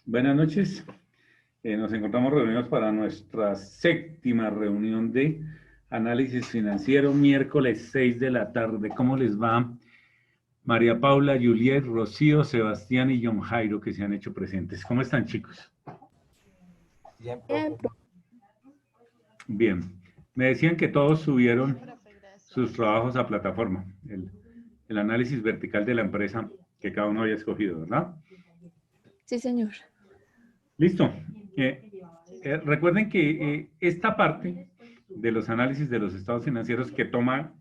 Buenas noches. Nos encontramos reunidos para nuestra séptima reunión de análisis financiero, miércoles 6 de la tarde. ¿Cómo les va? María Paula, Juliet, Rocío, Sebastián y John Jairo, que se han hecho presentes. ¿Cómo están, chicos? Bien, Bien. Me decían que todos subieron sus trabajos a plataforma, el análisis vertical de la empresa que cada uno había escogido, ¿verdad? Sí, señor. Listo. Recuerden que esta parte de los análisis de los estados financieros que toma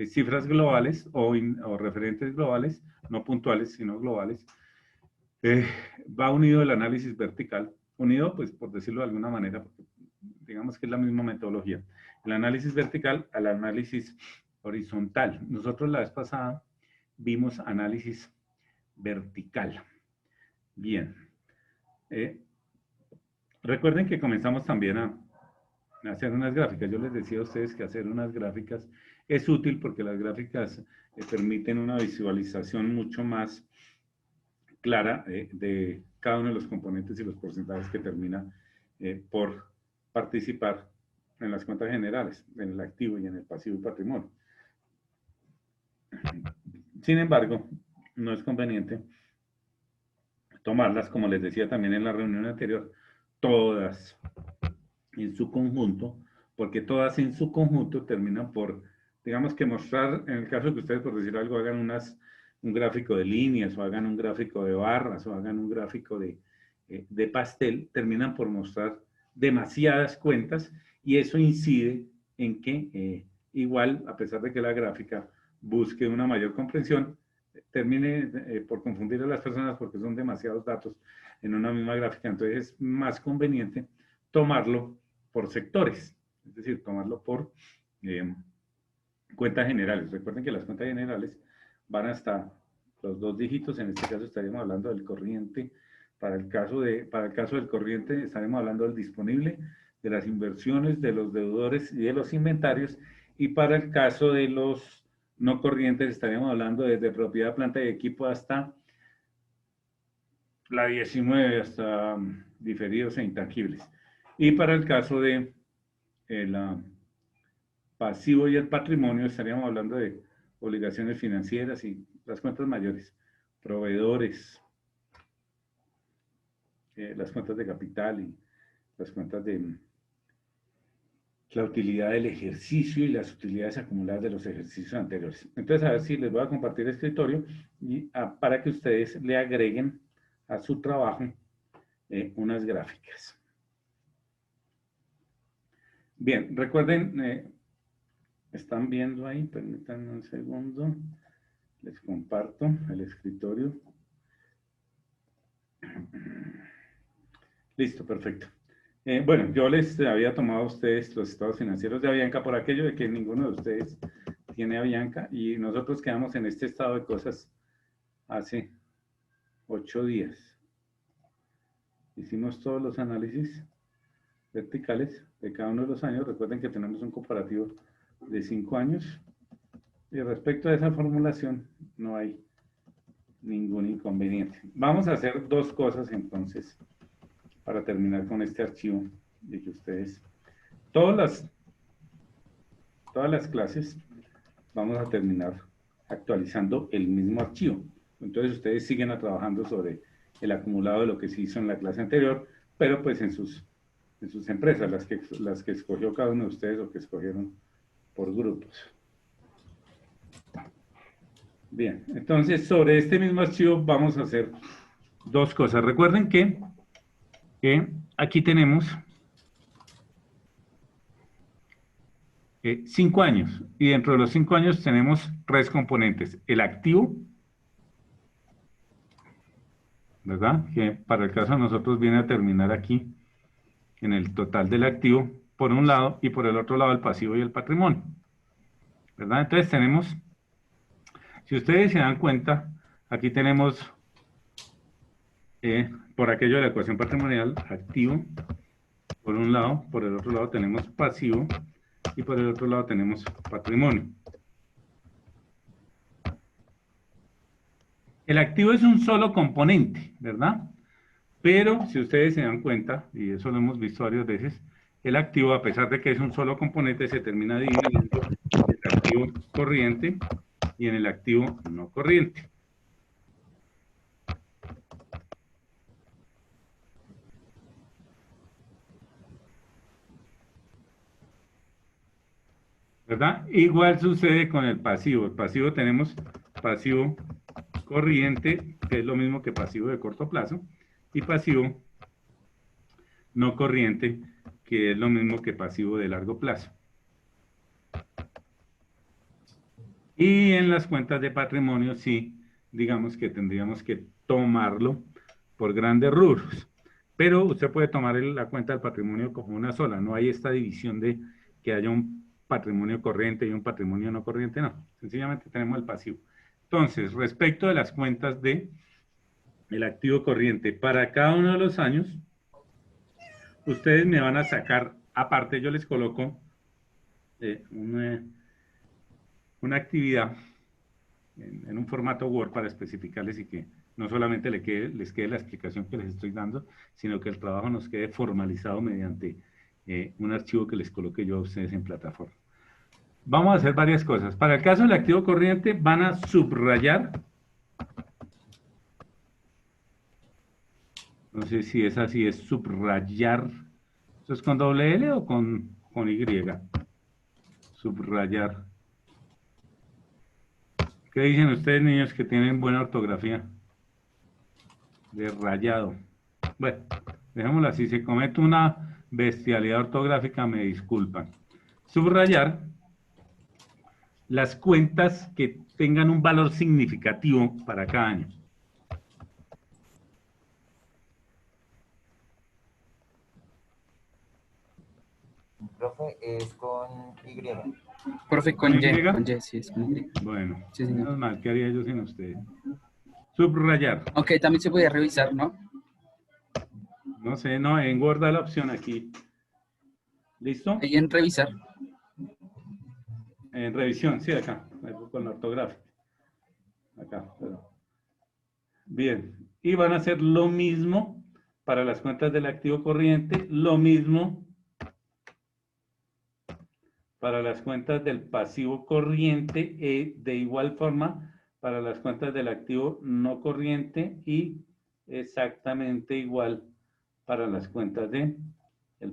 cifras globales o referentes globales, no puntuales, sino globales, va unido el análisis vertical, unido, pues, por decirlo de alguna manera, porque digamos que es la misma metodología, el análisis vertical al análisis horizontal. Nosotros la vez pasada vimos análisis vertical. Bien. Recuerden que comenzamos también a hacer unas gráficas. Yo les decía a ustedes que hacer unas gráficas es útil porque las gráficas permiten una visualización mucho más clara de cada uno de los componentes y los porcentajes que termina por participar en las cuentas generales, en el activo y en el pasivo y patrimonio. Sin embargo, no es conveniente tomarlas, como les decía también en la reunión anterior, todas en su conjunto, porque todas en su conjunto terminan por, digamos que mostrar, en el caso que ustedes, por decir algo, hagan un gráfico de líneas, o hagan un gráfico de barras, o hagan un gráfico de pastel, terminan por mostrar demasiadas cuentas, y eso incide en que igual, a pesar de que la gráfica busque una mayor comprensión, termine por confundir a las personas porque son demasiados datos en una misma gráfica. Entonces es más conveniente tomarlo por sectores, es decir, tomarlo por cuentas generales. Recuerden que las cuentas generales van hasta los 2 dígitos, en este caso estaríamos hablando del corriente. Para el caso del corriente estaremos hablando del disponible, de las inversiones, de los deudores y de los inventarios, y para el caso de los no corrientes estaríamos hablando desde propiedad, planta y equipo hasta la 19, hasta diferidos e intangibles. Y para el caso de el pasivo y el patrimonio estaríamos hablando de obligaciones financieras y las cuentas mayores, proveedores, las cuentas de capital y las cuentas de la utilidad del ejercicio y las utilidades acumuladas de los ejercicios anteriores. Entonces, a ver si les voy a compartir el escritorio y, para que ustedes le agreguen a su trabajo unas gráficas. Bien, recuerden, están viendo ahí, permítanme un segundo, les comparto el escritorio. Listo, perfecto. Bueno, yo les había tomado a ustedes los estados financieros de Avianca por aquello de que ninguno de ustedes tiene Avianca y nosotros quedamos en este estado de cosas hace 8 días. Hicimos todos los análisis verticales de cada uno de los años. Recuerden que tenemos un comparativo de 5 años y respecto a esa formulación no hay ningún inconveniente. Vamos a hacer 2 cosas entonces para terminar con este archivo de que ustedes, todas las clases vamos a terminar actualizando el mismo archivo. Entonces ustedes siguen trabajando sobre el acumulado de lo que se hizo en la clase anterior, pero pues en sus empresas, las que escogió cada uno de ustedes o que escogieron por grupos. Bien, entonces sobre este mismo archivo vamos a hacer 2 cosas. Recuerden que aquí tenemos 5 años y dentro de los 5 años tenemos 3 componentes. El activo, ¿verdad? Que para el caso de nosotros viene a terminar aquí en el total del activo por un lado y por el otro lado el pasivo y el patrimonio, ¿verdad? Entonces tenemos, si ustedes se dan cuenta, aquí tenemos por aquello de la ecuación patrimonial, activo por un lado, por el otro lado tenemos pasivo y por el otro lado tenemos patrimonio. El activo es un solo componente, ¿verdad? Pero si ustedes se dan cuenta, y eso lo hemos visto varias veces, el activo, a pesar de que es un solo componente, se termina dividiendo en el activo corriente y en el activo no corriente. ¿Verdad? Igual sucede con el pasivo. El pasivo tenemos pasivo corriente, que es lo mismo que pasivo de corto plazo, y pasivo no corriente, que es lo mismo que pasivo de largo plazo. Y en las cuentas de patrimonio, sí, digamos que tendríamos que tomarlo por grandes rubros. Pero usted puede tomar la cuenta del patrimonio como una sola. No hay esta división de que haya un patrimonio corriente y un patrimonio no corriente, no. Sencillamente tenemos el pasivo. Entonces, respecto de las cuentas de el activo corriente, para cada uno de los años, ustedes me van a sacar, aparte yo les coloco una actividad en un formato Word para especificarles y que no solamente les quede la explicación que les estoy dando, sino que el trabajo nos quede formalizado mediante un archivo que les coloque yo a ustedes en plataforma. Vamos a hacer varias cosas. Para el caso del activo corriente van a subrayar. No sé si es así, es subrayar. ¿Eso es con doble L o con Y? Subrayar. ¿Qué dicen ustedes, niños, que tienen buena ortografía? De rayado. Bueno, dejémoslo así. Si cometo una bestialidad ortográfica, me disculpan. Subrayar las cuentas que tengan un valor significativo para cada año. Profe, es con Y. Profe, ¿Con Y? con Y, sí, es con Y. Bueno, Sí, señor. menos mal, ¿qué haría yo sin ustedes? Subrayar. Ok, también se podía revisar, ¿no? No sé, no, en Word da la opción aquí. ¿Listo? Ahí en revisar. En revisión, sí, acá, con la ortográfica. Acá, pero. Bien, y van a hacer lo mismo para las cuentas del activo corriente, lo mismo para las cuentas del pasivo corriente, de igual forma para las cuentas del activo no corriente y exactamente igual para las cuentas del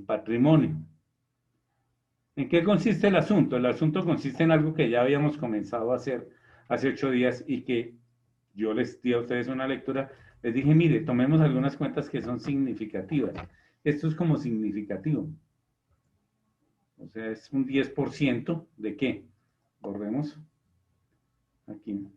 patrimonio. ¿En qué consiste el asunto? El asunto consiste en algo que ya habíamos comenzado a hacer hace 8 días y que yo les di a ustedes una lectura. Les dije, mire, tomemos algunas cuentas que son significativas. Esto es como significativo. O sea, es un 10% de qué. Borremos. Aquí.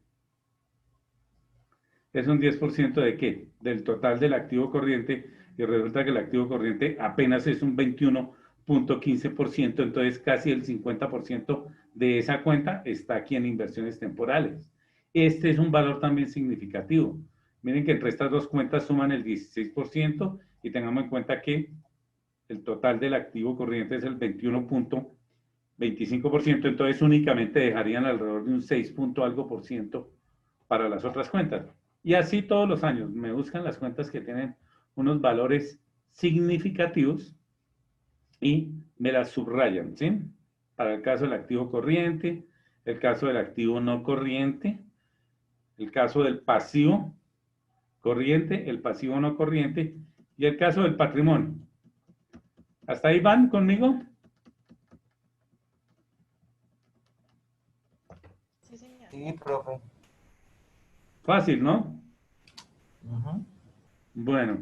Es un 10% de qué. Del total del activo corriente. Y resulta que el activo corriente apenas es un 21.15%. Entonces, casi el 50% de esa cuenta está aquí en inversiones temporales. Este es un valor también significativo. Miren que entre estas dos cuentas suman el 16% y tengamos en cuenta que el total del activo corriente es el 21.25%, entonces únicamente dejarían alrededor de un 6 algo por ciento para las otras cuentas. Y así todos los años me buscan las cuentas que tienen unos valores significativos y me las subrayan, ¿sí? Para el caso del activo corriente, el caso del activo no corriente, el caso del pasivo corriente, el pasivo no corriente y el caso del patrimonio. ¿Hasta ahí van conmigo? Sí, señor. Sí, profe. Fácil, ¿no? Bueno,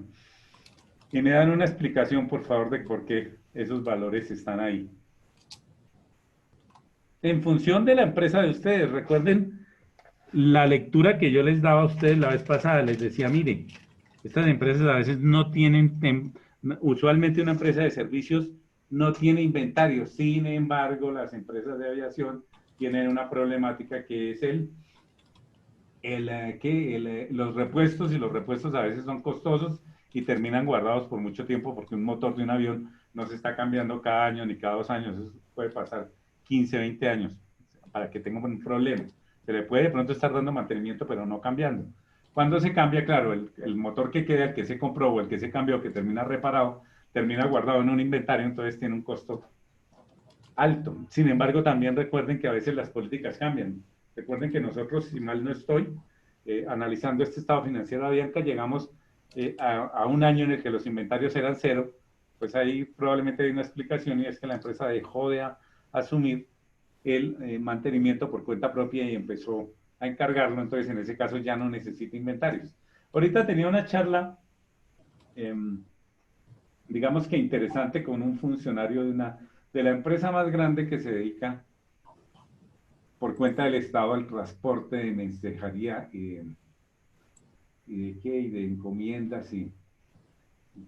y me dan una explicación, por favor, de por qué esos valores están ahí. En función de la empresa de ustedes, recuerden la lectura que yo les daba a ustedes la vez pasada, les decía, mire, estas empresas a veces no tienen, usualmente una empresa de servicios no tiene inventario, sin embargo, las empresas de aviación tienen una problemática que es los repuestos, y los repuestos a veces son costosos y terminan guardados por mucho tiempo porque un motor de un avión no se está cambiando cada año ni cada 2 años, eso puede pasar 15, 20 años para que tenga un problema. Se le puede de pronto estar dando mantenimiento, pero no cambiando. Cuando se cambia, claro, el motor que queda, el que se compró o el que se cambió, que termina reparado, termina guardado en un inventario, entonces tiene un costo alto. Sin embargo, también recuerden que a veces las políticas cambian. Recuerden que nosotros, si mal no estoy, analizando este estado financiero de Avianca, llegamos a un año en el que los inventarios eran cero, pues ahí probablemente hay una explicación y es que la empresa dejó de asumir el mantenimiento por cuenta propia y empezó a encargarlo, entonces en ese caso ya no necesita inventarios. Ahorita tenía una charla, digamos que interesante, con un funcionario de la empresa más grande que se dedica por cuenta del Estado al transporte de mensajería y de encomiendas y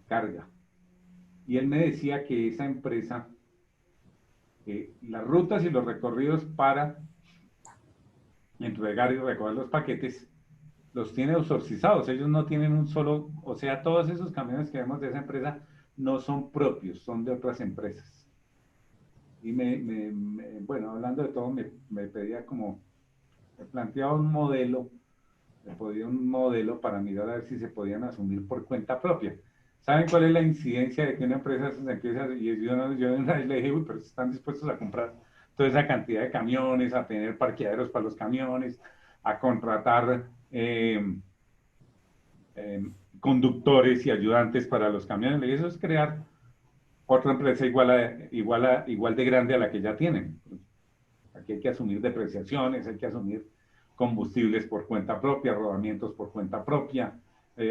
carga. Y él me decía que esa empresa, las rutas y los recorridos para entregar y recoger los paquetes, los tiene outsourcizados. Ellos no tienen un solo, o sea, todos esos camiones que vemos de esa empresa no son propios, son de otras empresas. Y bueno, hablando de todo, me pedía como, me planteaba un modelo, me podía un modelo para mirar a ver si se podían asumir por cuenta propia. ¿Saben cuál es la incidencia de que una empresa se empieza, y yo una vez le dije, uy, pero están dispuestos a comprar toda esa cantidad de camiones, a tener parqueaderos para los camiones, a contratar conductores y ayudantes para los camiones? Y eso es crear otra empresa igual de grande a la que ya tienen. Aquí hay que asumir depreciaciones, hay que asumir combustibles por cuenta propia, rodamientos por cuenta propia,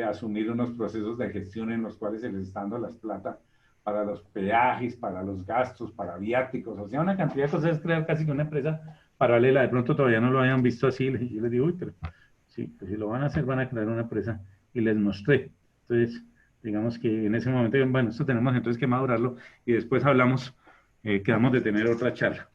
asumir unos procesos de gestión en los cuales se les está dando las plata para los peajes, para los gastos, para viáticos, o sea, una cantidad de cosas, es crear casi que una empresa paralela. De pronto todavía no lo hayan visto así, y yo les digo, uy, pero sí, pues si lo van a hacer, van a crear una empresa, y les mostré. Entonces, digamos que en ese momento, bueno, esto tenemos entonces que madurarlo, y después hablamos, quedamos de tener otra charla.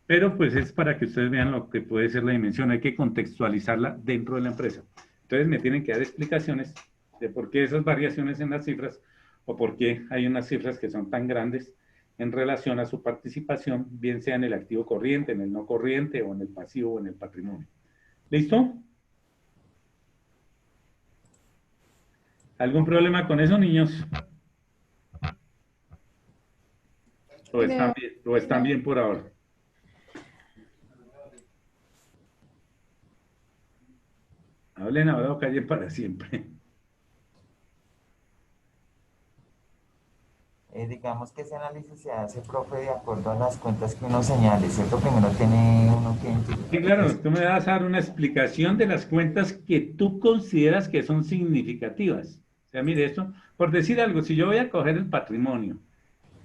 Pero pues es para que ustedes vean lo que puede ser la dimensión, hay que contextualizarla dentro de la empresa. Entonces me tienen que dar explicaciones de por qué esas variaciones en las cifras o por qué hay unas cifras que son tan grandes en relación a su participación, bien sea en el activo corriente, en el no corriente o en el pasivo o en el patrimonio. ¿Listo? ¿Algún problema con eso, niños? ¿O están bien por ahora? Hablen ahora o callen para siempre. Digamos que ese análisis se hace, profe, de acuerdo a las cuentas que uno señale, ¿cierto? Primero tiene uno que identificar. Sí, claro, tú me vas a dar una explicación de las cuentas que tú consideras que son significativas. O sea, mire, esto, por decir algo, si yo voy a coger el patrimonio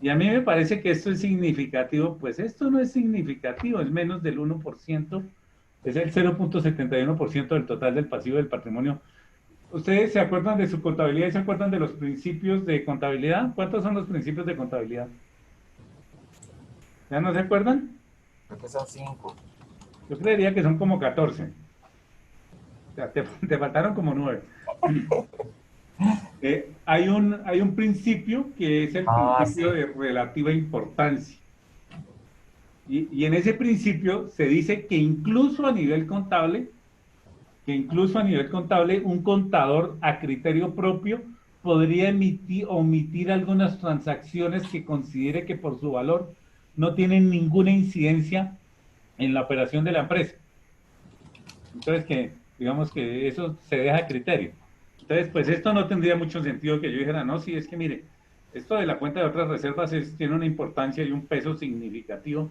y a mí me parece que esto es significativo, pues esto no es significativo, es menos del 1%, es el 0,71% del total del pasivo del patrimonio. ¿Ustedes se acuerdan de su contabilidad y se acuerdan de los principios de contabilidad? ¿Cuántos son los principios de contabilidad? ¿Ya no se acuerdan? Creo que son 5. Yo creería que son como 14. O sea, te faltaron como 9. Hay un principio que es el principio sí. de relativa importancia. Y en ese principio se dice que incluso a nivel contable, un contador a criterio propio podría omitir algunas transacciones que considere que por su valor no tienen ninguna incidencia en la operación de la empresa. Entonces, digamos que eso se deja a criterio. Entonces, pues esto no tendría mucho sentido que yo dijera, no, sí, es que mire, esto de la cuenta de otras reservas tiene una importancia y un peso significativo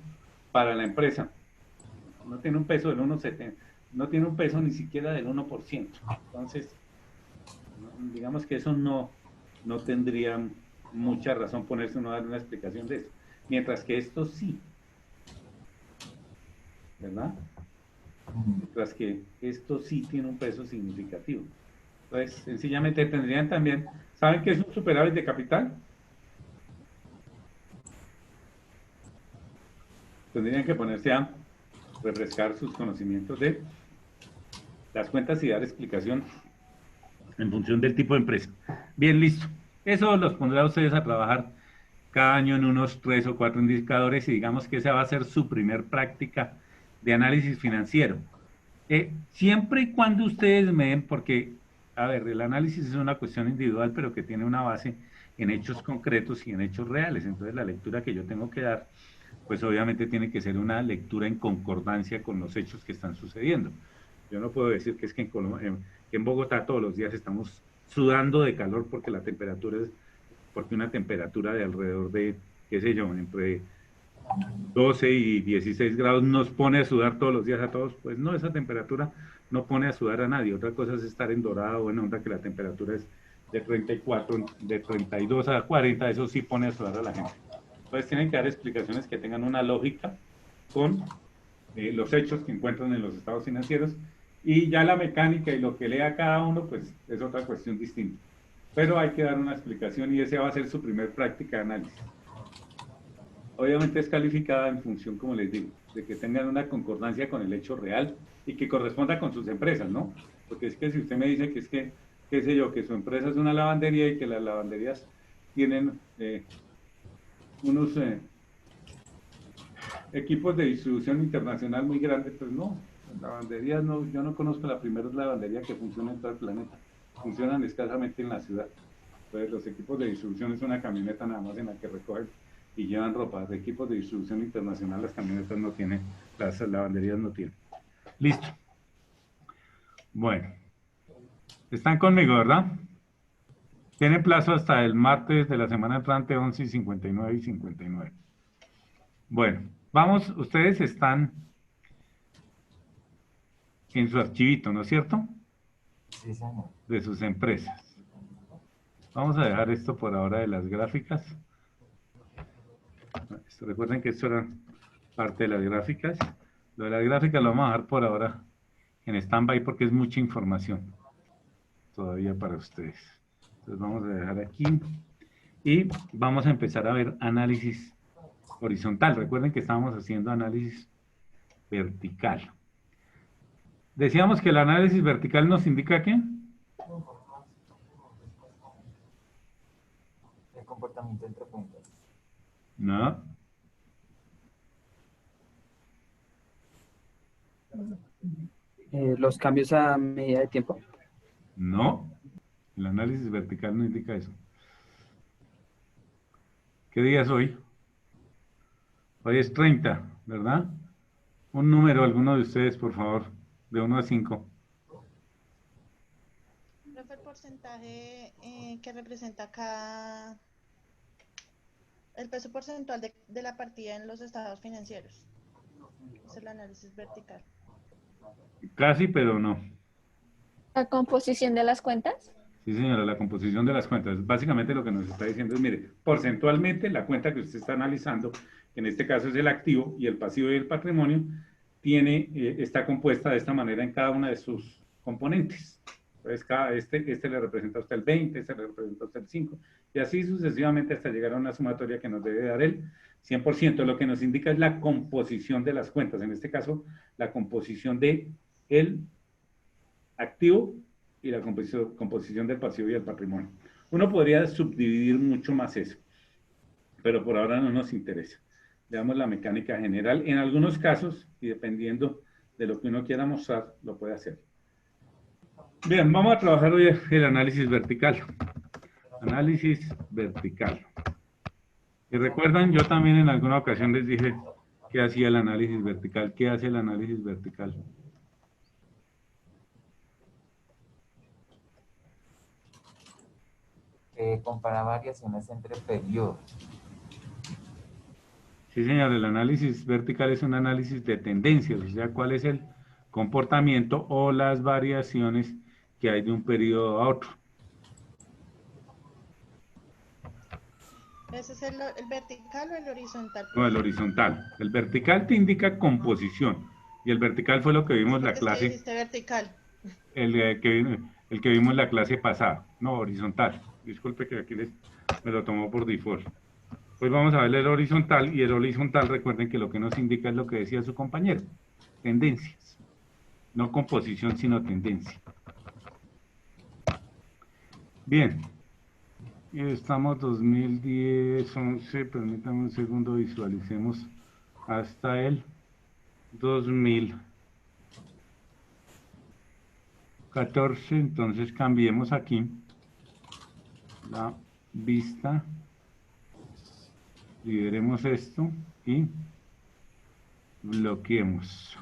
para la empresa. No tiene un peso del 1,70, no tiene un peso ni siquiera del 1%. Entonces, digamos que eso no tendría mucha razón ponerse uno a dar una explicación de eso. Mientras que esto sí, ¿verdad? Mientras que esto sí tiene un peso significativo. Entonces, sencillamente tendrían también, ¿saben qué es un superávit de capital? Tendrían que ponerse a refrescar sus conocimientos de las cuentas y dar explicación en función del tipo de empresa. Bien, listo. Eso los pondrá a ustedes a trabajar cada año en unos 3 o 4 indicadores y digamos que esa va a ser su primer práctica de análisis financiero. Siempre y cuando ustedes me den, porque A ver, el análisis es una cuestión individual, pero que tiene una base en hechos concretos y en hechos reales. Entonces, la lectura que yo tengo que dar, pues obviamente tiene que ser una lectura en concordancia con los hechos que están sucediendo. Yo no puedo decir que es que que en Bogotá todos los días estamos sudando de calor porque la temperatura es, porque una temperatura de alrededor de, qué sé yo, entre 12 y 16 grados nos pone a sudar todos los días a todos. Pues no, esa temperatura no pone a sudar a nadie. Otra cosa es estar en Dorado o en Onda, que la temperatura es de 34, de 32 a 40, eso sí pone a sudar a la gente. Entonces tienen que dar explicaciones que tengan una lógica con los hechos que encuentran en los estados financieros, y ya la mecánica y lo que lea cada uno, pues es otra cuestión distinta. Pero hay que dar una explicación y esa va a ser su primer práctica de análisis. Obviamente es calificada en función, como les digo, de que tengan una concordancia con el hecho real y que corresponda con sus empresas, ¿no? Porque es que si usted me dice que es que, qué sé yo, que su empresa es una lavandería y que las lavanderías tienen unos equipos de distribución internacional muy grandes, pues no, lavanderías no, yo no conozco la primera lavandería que funciona en todo el planeta, funcionan escasamente en la ciudad. Entonces los equipos de distribución es una camioneta nada más en la que recogen y llevan ropa. De equipos de distribución internacional las camionetas no tienen, las lavanderías no tienen. Listo. Bueno, están conmigo, ¿verdad? Tienen plazo hasta el martes de la semana entrante, 11:59 y 59. Bueno, vamos, ustedes están en su archivito, ¿no es cierto? Sí, señor. De sus empresas. Vamos a dejar esto por ahora de las gráficas. Recuerden que esto era parte de las gráficas. Lo de las gráficas lo vamos a dejar por ahora en stand-by porque es mucha información todavía para ustedes. Entonces vamos a dejar aquí y vamos a empezar a ver análisis horizontal. Recuerden que estábamos haciendo análisis vertical. Decíamos que el análisis vertical nos indica ¿qué? El comportamiento entre cuentas. No, Los cambios a medida de tiempo. no. El análisis vertical no indica eso. ¿Qué día es hoy? Hoy es 30, ¿verdad? Un número, alguno de ustedes, por favor, de 1 a 5. Profe, el porcentaje que representa cada, el peso porcentual de la partida en los estados financieros. Es el análisis vertical. Casi, pero no. La composición de las cuentas. Sí, señora, la composición de las cuentas. Básicamente lo que nos está diciendo es, mire, porcentualmente la cuenta que usted está analizando, que en este caso es el activo y el pasivo y el patrimonio, está compuesta de esta manera en cada una de sus componentes. Entonces, este le representa a usted el 20, este le representa a usted el 5, y así sucesivamente hasta llegar a una sumatoria que nos debe dar el 100%. Lo que nos indica es la composición de las cuentas, en este caso, la composición de el activo y la composición del pasivo y el patrimonio. Uno podría subdividir mucho más eso, pero por ahora no nos interesa. Veamos la mecánica general. En algunos casos, y dependiendo de lo que uno quiera mostrar, lo puede hacer. Bien, vamos a trabajar hoy el análisis vertical. Análisis vertical. Y recuerdan, yo también en alguna ocasión les dije que hacía el análisis vertical. ¿Qué hace el análisis vertical? Compara variaciones entre periodos. Sí, señor, el análisis vertical es un análisis de tendencias, o sea, cuál es el comportamiento o las variaciones que hay de un periodo a otro. ¿Ese es el vertical o el horizontal? No, el horizontal. El vertical te indica composición, y el vertical fue lo que vimos la Porque es que clase, dijiste vertical. el que vimos la clase pasada. No, horizontal. Disculpe que aquí me lo tomó por default. Pues vamos a ver el horizontal, y el horizontal, recuerden que lo que nos indica es lo que decía su compañero, tendencias. No composición, sino tendencia. Bien. Estamos 2010, 11, permítame un segundo, visualicemos hasta el 2000. 14, entonces cambiemos aquí la vista, liberemos esto y bloqueemos.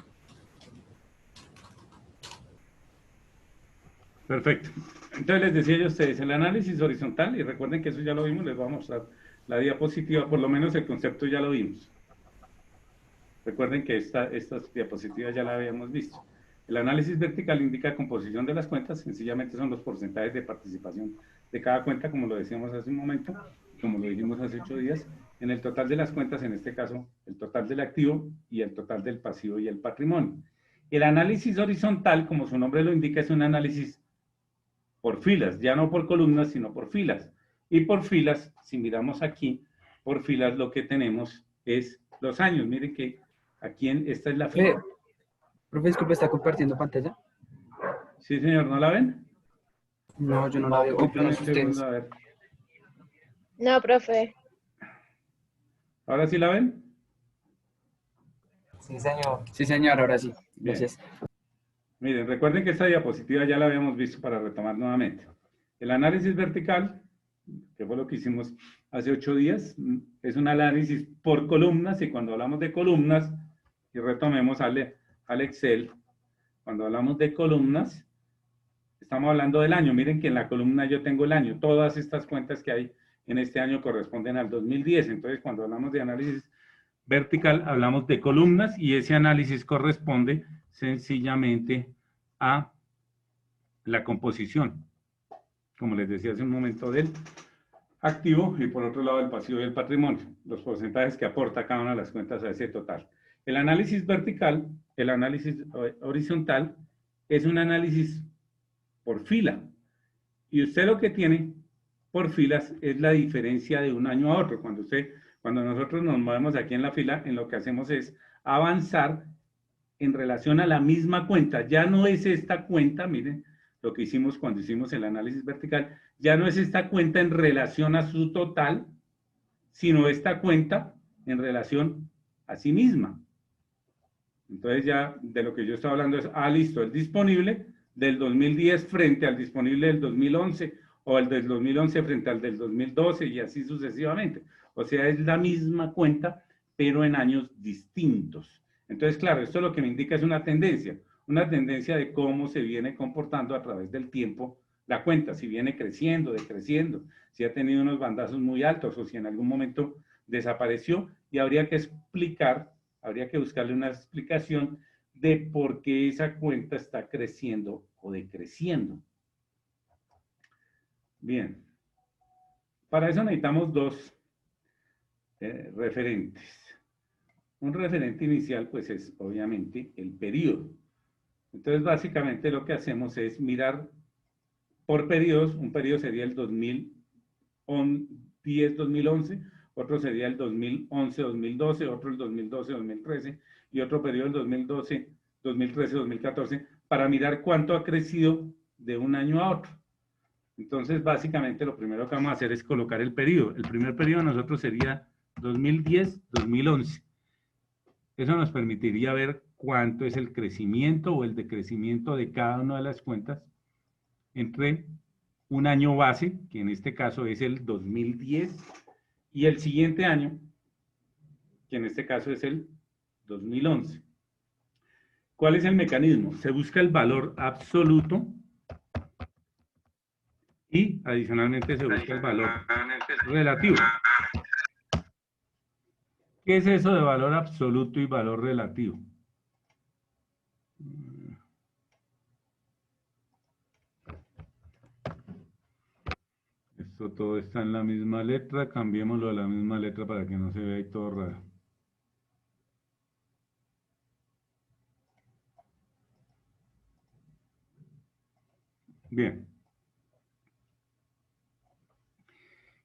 Perfecto. Entonces les decía yo a ustedes, el análisis horizontal, y recuerden que eso ya lo vimos, les voy a mostrar la diapositiva, por lo menos el concepto ya lo vimos. Recuerden que estas diapositivas ya la habíamos visto. El análisis vertical indica composición de las cuentas, sencillamente son los porcentajes de participación de cada cuenta, como lo decíamos hace un momento, como lo dijimos hace 8 días, en el total de las cuentas, en este caso, el total del activo y el total del pasivo y el patrimonio. El análisis horizontal, como su nombre lo indica, es un análisis por filas, ya no por columnas, sino por filas. Y por filas, si miramos aquí, por filas lo que tenemos es los años. Miren que aquí esta es la fila. Profe, disculpe, ¿está compartiendo pantalla? Sí, señor, ¿no la ven? No, yo no la veo. Dame No un sé ustedes. segundo, a ver. No, profe. ¿Ahora sí la ven? Sí, señor. Sí, señor, ahora sí. Bien. Gracias. Miren, recuerden que esta diapositiva ya la habíamos visto para retomar nuevamente. El análisis vertical, que fue lo que hicimos hace 8 días, es un análisis por columnas, y cuando hablamos de columnas, y retomemos al Excel, cuando hablamos de columnas, estamos hablando del año. Miren que en la columna yo tengo el año. Todas estas cuentas que hay en este año corresponden al 2010. Entonces, cuando hablamos de análisis vertical, hablamos de columnas, y ese análisis corresponde sencillamente a la composición, como les decía hace un momento, del activo y por otro lado el pasivo y el patrimonio, los porcentajes que aporta cada una de las cuentas a ese total. El análisis vertical, el análisis horizontal, es un análisis por fila, y usted lo que tiene por filas es la diferencia de un año a otro. Cuando nosotros nos movemos aquí en la fila, en lo que hacemos es avanzar en relación a la misma cuenta. Ya no es esta cuenta, miren lo que hicimos cuando hicimos el análisis vertical, ya no es esta cuenta en relación a su total, sino esta cuenta en relación a sí misma. Entonces ya de lo que yo estoy hablando es, listo, el disponible del 2010 frente al disponible del 2011, o el del 2011 frente al del 2012, y así sucesivamente. O sea, es la misma cuenta, pero en años distintos. Entonces, claro, esto lo que me indica es una tendencia de cómo se viene comportando a través del tiempo la cuenta, si viene creciendo, decreciendo, si ha tenido unos bandazos muy altos o si en algún momento desapareció, y habría que buscarle una explicación de por qué esa cuenta está creciendo o decreciendo. Bien, para eso necesitamos dos referentes. Un referente inicial, pues, es obviamente el periodo. Entonces, básicamente lo que hacemos es mirar por periodos. Un periodo sería el 2010-2011, otro sería el 2011-2012, otro el 2012-2013, y otro periodo el 2013-2014, para mirar cuánto ha crecido de un año a otro. Entonces, básicamente, lo primero que vamos a hacer es colocar el periodo. El primer periodo de nosotros sería 2010-2011. Eso nos permitiría ver cuánto es el crecimiento o el decrecimiento de cada una de las cuentas entre un año base, que en este caso es el 2010, y el siguiente año, que en este caso es el 2011. ¿Cuál es el mecanismo? Se busca el valor absoluto y adicionalmente se busca el valor relativo. ¿Qué es eso de valor absoluto y valor relativo? Esto todo está en la misma letra, cambiémoslo a la misma letra para que no se vea ahí todo raro. Bien.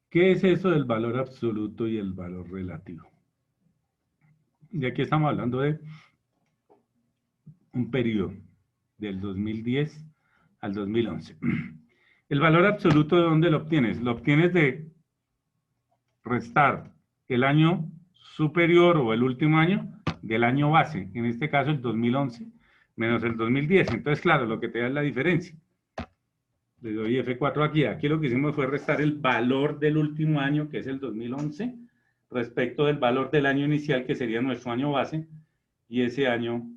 ¿Qué es eso del valor absoluto y el valor relativo? Y aquí estamos hablando de un periodo del 2010 al 2011. El valor absoluto, ¿de dónde lo obtienes? Lo obtienes de restar el año superior o el último año del año base, en este caso el 2011, menos el 2010. Entonces, claro, lo que te da es la diferencia. Le doy F4 aquí. Aquí lo que hicimos fue restar el valor del último año, que es el 2011, respecto del valor del año inicial, que sería nuestro año base, y ese año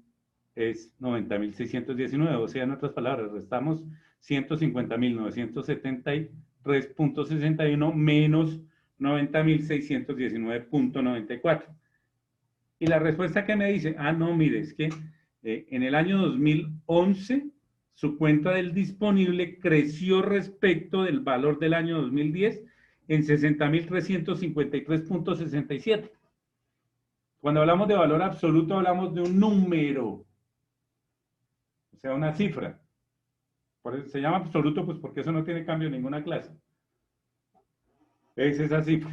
es 90.619. O sea, en otras palabras, restamos 150.973.61 menos 90.619.94. Y la respuesta que me dice, no, mire, es que en el año 2011 su cuenta del disponible creció respecto del valor del año 2010 en 60.353.67. Cuando hablamos de valor absoluto, hablamos de un número, o sea, una cifra. Por eso se llama absoluto, pues porque eso no tiene cambio en ninguna clase. Es esa cifra.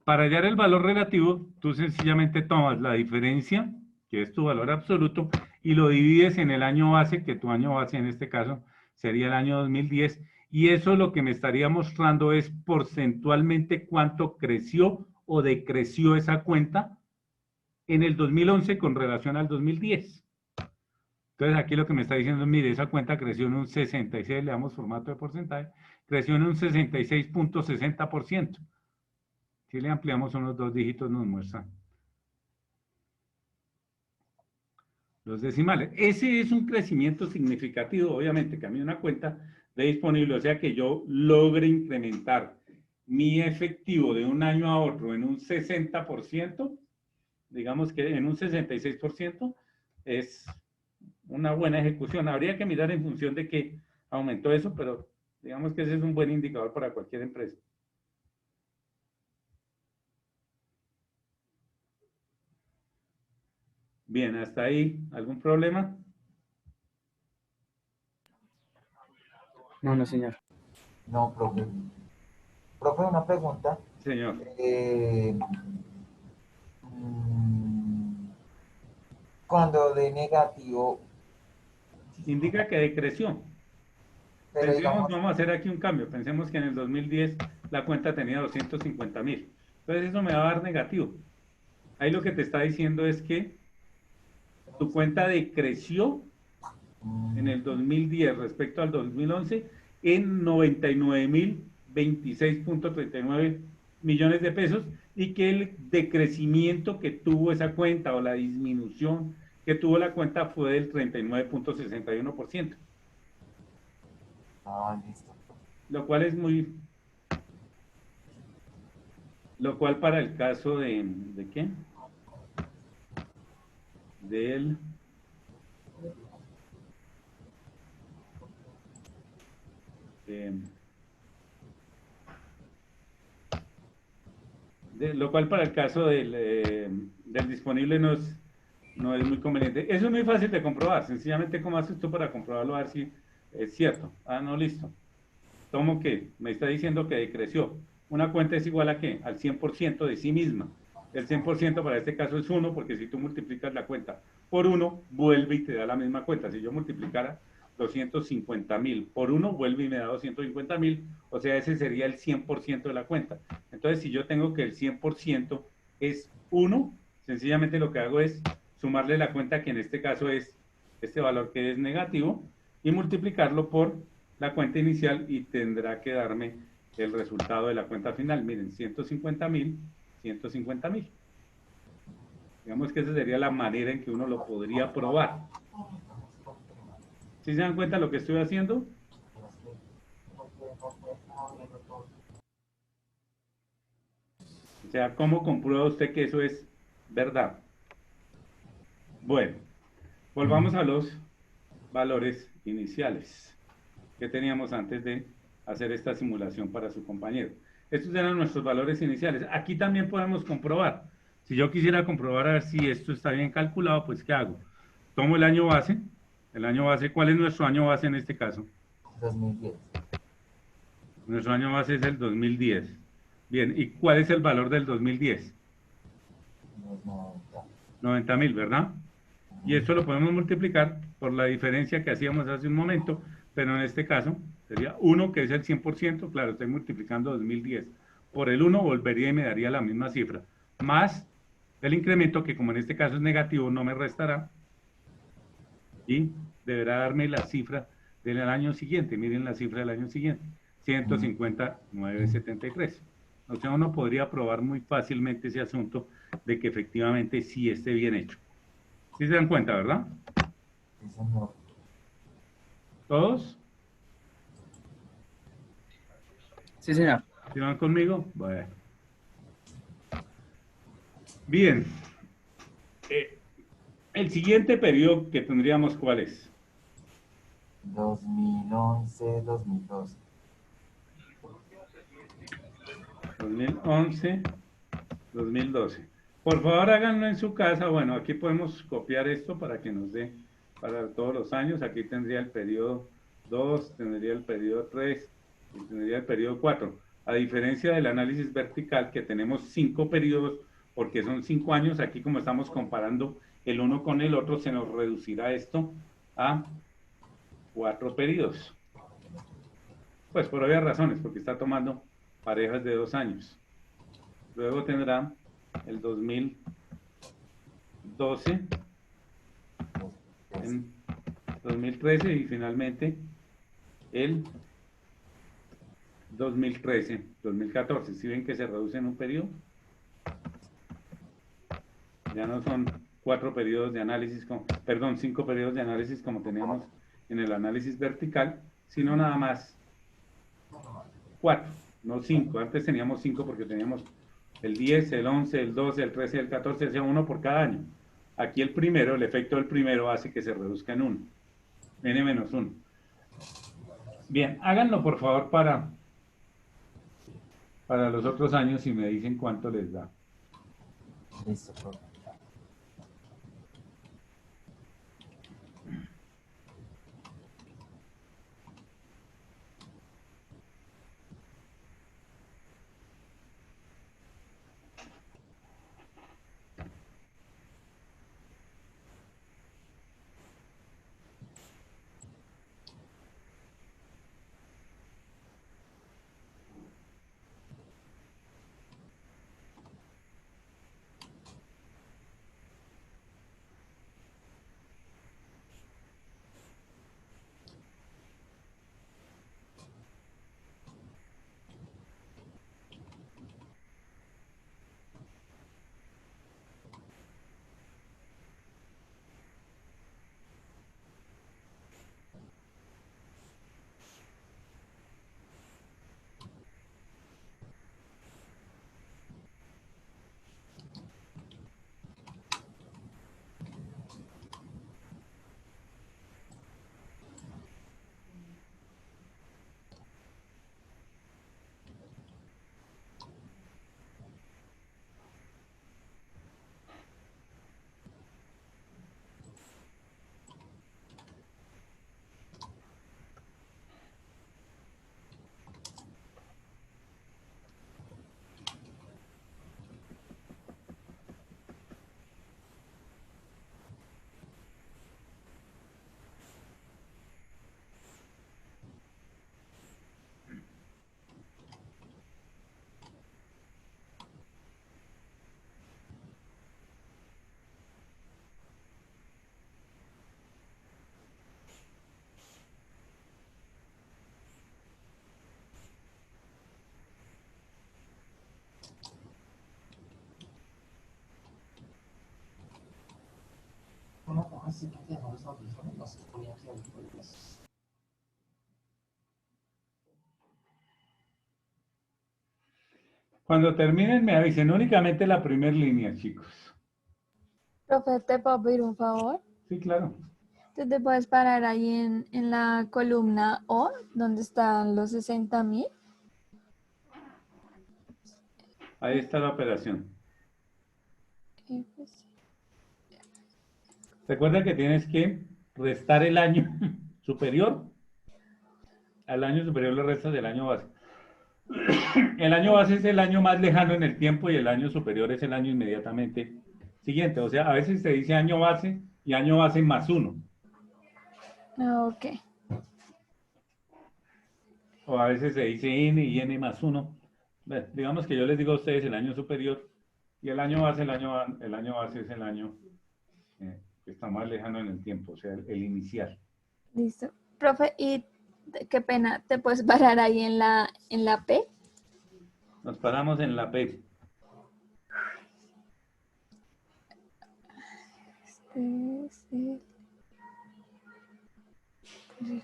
Para hallar el valor relativo, tú sencillamente tomas la diferencia, que es tu valor absoluto, y lo divides en el año base, que tu año base en este caso sería el año 2010, y eso lo que me estaría mostrando es porcentualmente cuánto creció o decreció esa cuenta en el 2011 con relación al 2010. Entonces aquí lo que me está diciendo es, mire, esa cuenta creció en un 66, le damos formato de porcentaje, creció en un 66.60%. Si le ampliamos unos 2 dígitos nos muestra los decimales. Ese es un crecimiento significativo, obviamente, que a mí una cuenta de disponible, o sea que yo logre incrementar mi efectivo de un año a otro en un 60%, digamos que en un 66%, es una buena ejecución. Habría que mirar en función de que aumentó eso, pero digamos que ese es un buen indicador para cualquier empresa. Bien, hasta ahí, ¿algún problema? No, no, señor. No, profe. Profe, una pregunta. Señor. Cuando de negativo, Indica que decreció. pero Pensemos, digamos, vamos a hacer aquí un cambio. Pensemos que en el 2010 la cuenta tenía 250.000. Entonces eso me va a dar negativo. Ahí lo que te está diciendo es que tu cuenta decreció en el 2010 respecto al 2011 en 99.026.39 millones de pesos y que el decrecimiento que tuvo esa cuenta o la disminución que tuvo la cuenta fue del 39.61%. Listo. Lo cual es muy... Lo cual para el caso ¿de qué? Del... lo cual para el caso del disponible no es muy conveniente. Eso es muy fácil de comprobar. Sencillamente, ¿cómo haces tú para comprobarlo? A ver si es cierto. No, listo. Tomo que me está diciendo que decreció. Una cuenta es igual a ¿qué? Al 100% de sí misma. El 100% para este caso es 1, porque si tú multiplicas la cuenta por 1, vuelve y te da la misma cuenta. Si yo multiplicara 250.000 por 1, vuelve y me da 250.000, o sea, ese sería el 100% de la cuenta. Entonces, si yo tengo que el 100% es 1, sencillamente lo que hago es sumarle la cuenta, que en este caso es este valor que es negativo, y multiplicarlo por la cuenta inicial y tendrá que darme el resultado de la cuenta final. Miren, 150.000, 150.000. Digamos que esa sería la manera en que uno lo podría probar. ¿Sí se dan cuenta de lo que estoy haciendo? O sea, ¿cómo comprueba usted que eso es verdad? Bueno, volvamos a los valores iniciales que teníamos antes de hacer esta simulación para su compañero. Estos eran nuestros valores iniciales. Aquí también podemos comprobar. Si yo quisiera comprobar a ver si esto está bien calculado, pues ¿qué hago? Tomo el año base. El año base, ¿cuál es nuestro año base en este caso? 2010. Nuestro año base es el 2010. Bien, ¿y cuál es el valor del 2010? 90.000, ¿verdad? Y esto lo podemos multiplicar por la diferencia que hacíamos hace un momento, pero en este caso sería 1, que es el 100%, claro, estoy multiplicando 2010 por el 1, volvería y me daría la misma cifra, más el incremento que como en este caso es negativo, no me restará, y deberá darme la cifra del año siguiente. Miren la cifra del año siguiente, 159,73. O sea, uno podría probar muy fácilmente ese asunto de que efectivamente sí esté bien hecho. ¿Sí se dan cuenta, verdad? Sí, señor. ¿Todos? Sí, señor. ¿Sí van conmigo? Bueno. Bien. El siguiente periodo que tendríamos, ¿cuál es? 2011, 2012. 2011, 2012. Por favor, háganlo en su casa. Bueno, aquí podemos copiar esto para que nos dé para todos los años. Aquí tendría el periodo 2, tendría el periodo 3 y tendría el periodo 4. A diferencia del análisis vertical, que tenemos 5 periodos, porque son 5 años, aquí como estamos comparando el uno con el otro, se nos reducirá esto a 4 periodos. Pues por obvias razones, porque está tomando parejas de 2 años. Luego tendrá el 2012, en 2013 y finalmente el 2013, 2014. ¿Sí ven que se reduce en un periodo? Ya no son 4 periodos de análisis, perdón, 5 periodos de análisis como teníamos en el análisis vertical, sino nada más 4, no 5. Antes teníamos 5 porque teníamos el 10, el 11, el 12, el 13, el 14, o sea, uno por cada año. Aquí el primero, el efecto del primero hace que se reduzca en 1, n-1. Bien, háganlo por favor para los otros años y me dicen cuánto les da. Listo, profe. Cuando terminen me avisen únicamente la primera línea, chicos. Profe, ¿te puedo pedir un favor? Sí, claro. ¿Tú te puedes parar ahí en la columna O, donde están los 60.000? Ahí está la operación. Recuerda que tienes que restar el año superior. Al año superior le restas el año base. El año base es el año más lejano en el tiempo y el año superior es el año inmediatamente siguiente. O sea, a veces se dice año base y año base más 1. Ok. O a veces se dice n y n más 1. Digamos que yo les digo a ustedes el año superior y el año base, el año base es el año Está más lejano en el tiempo, o sea, el inicial. Listo. Profe, y qué pena, ¿te puedes parar ahí en la P? Nos paramos en la P. Este, este,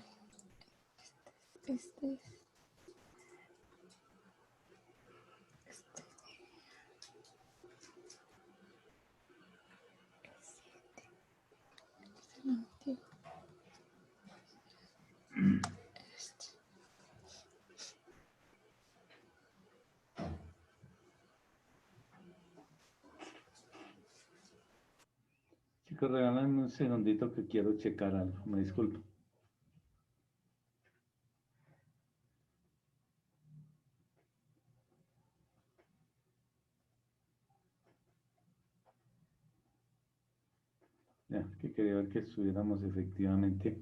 este. Chicos, regálenme un segundito que quiero checar algo. Me disculpo. Ya, que quería ver que estuviéramos efectivamente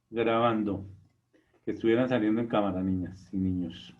grabando. Que estuvieran saliendo en cámara, niñas y niños.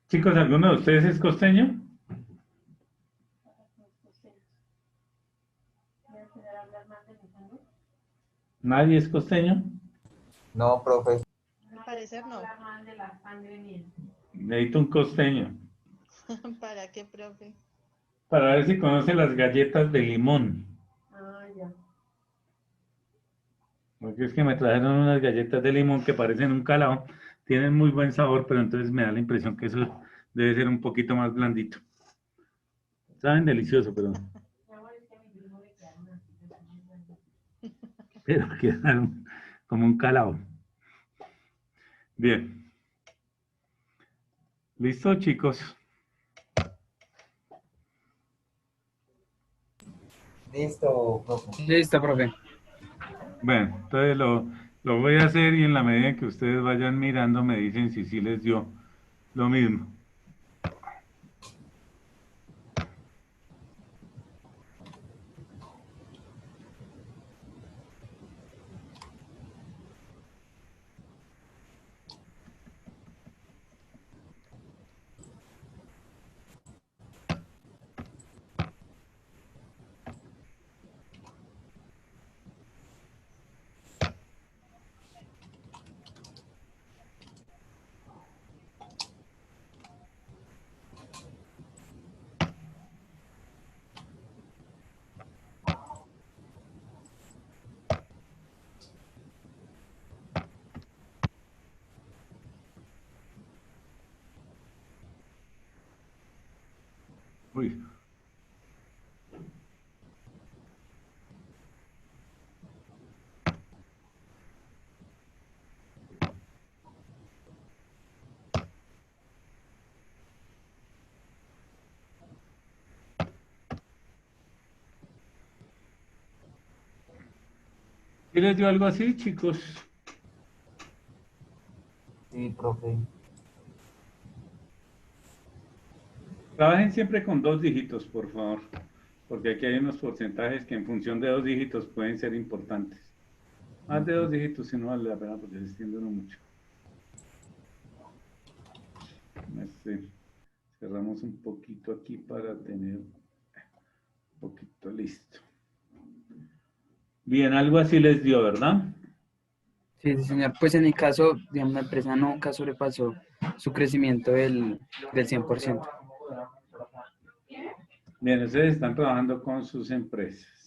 Chicos, ¿alguno de ustedes es costeño? ¿Nadie es costeño? No, profe, Al parecer no. Necesito un costeño. ¿Para qué, profe? Para ver si conoce las galletas de limón. Porque es que me trajeron unas galletas de limón que parecen un calado. Tienen muy buen sabor, pero entonces me da la impresión que eso debe ser un poquito más blandito. Saben delicioso, pero quedaron como un calado. Bien. ¿Listo, chicos? listo, profe. Listo, profe. Bueno, entonces lo voy a hacer y en la medida que ustedes vayan mirando me dicen si sí les dio lo mismo. Uy. ¿Sí les dio algo así, chicos? Sí, profe. Trabajen siempre con 2 dígitos, por favor, porque aquí hay unos porcentajes que en función de 2 dígitos pueden ser importantes. Más de 2 dígitos, si no vale la pena, porque se extiende uno mucho. Cerramos un poquito aquí para tener un poquito listo. Bien, algo así les dio, ¿verdad? Sí, sí, señor. Pues en mi caso, digamos, la empresa nunca sobrepasó su crecimiento del 100%. Bien, ustedes están trabajando con sus empresas.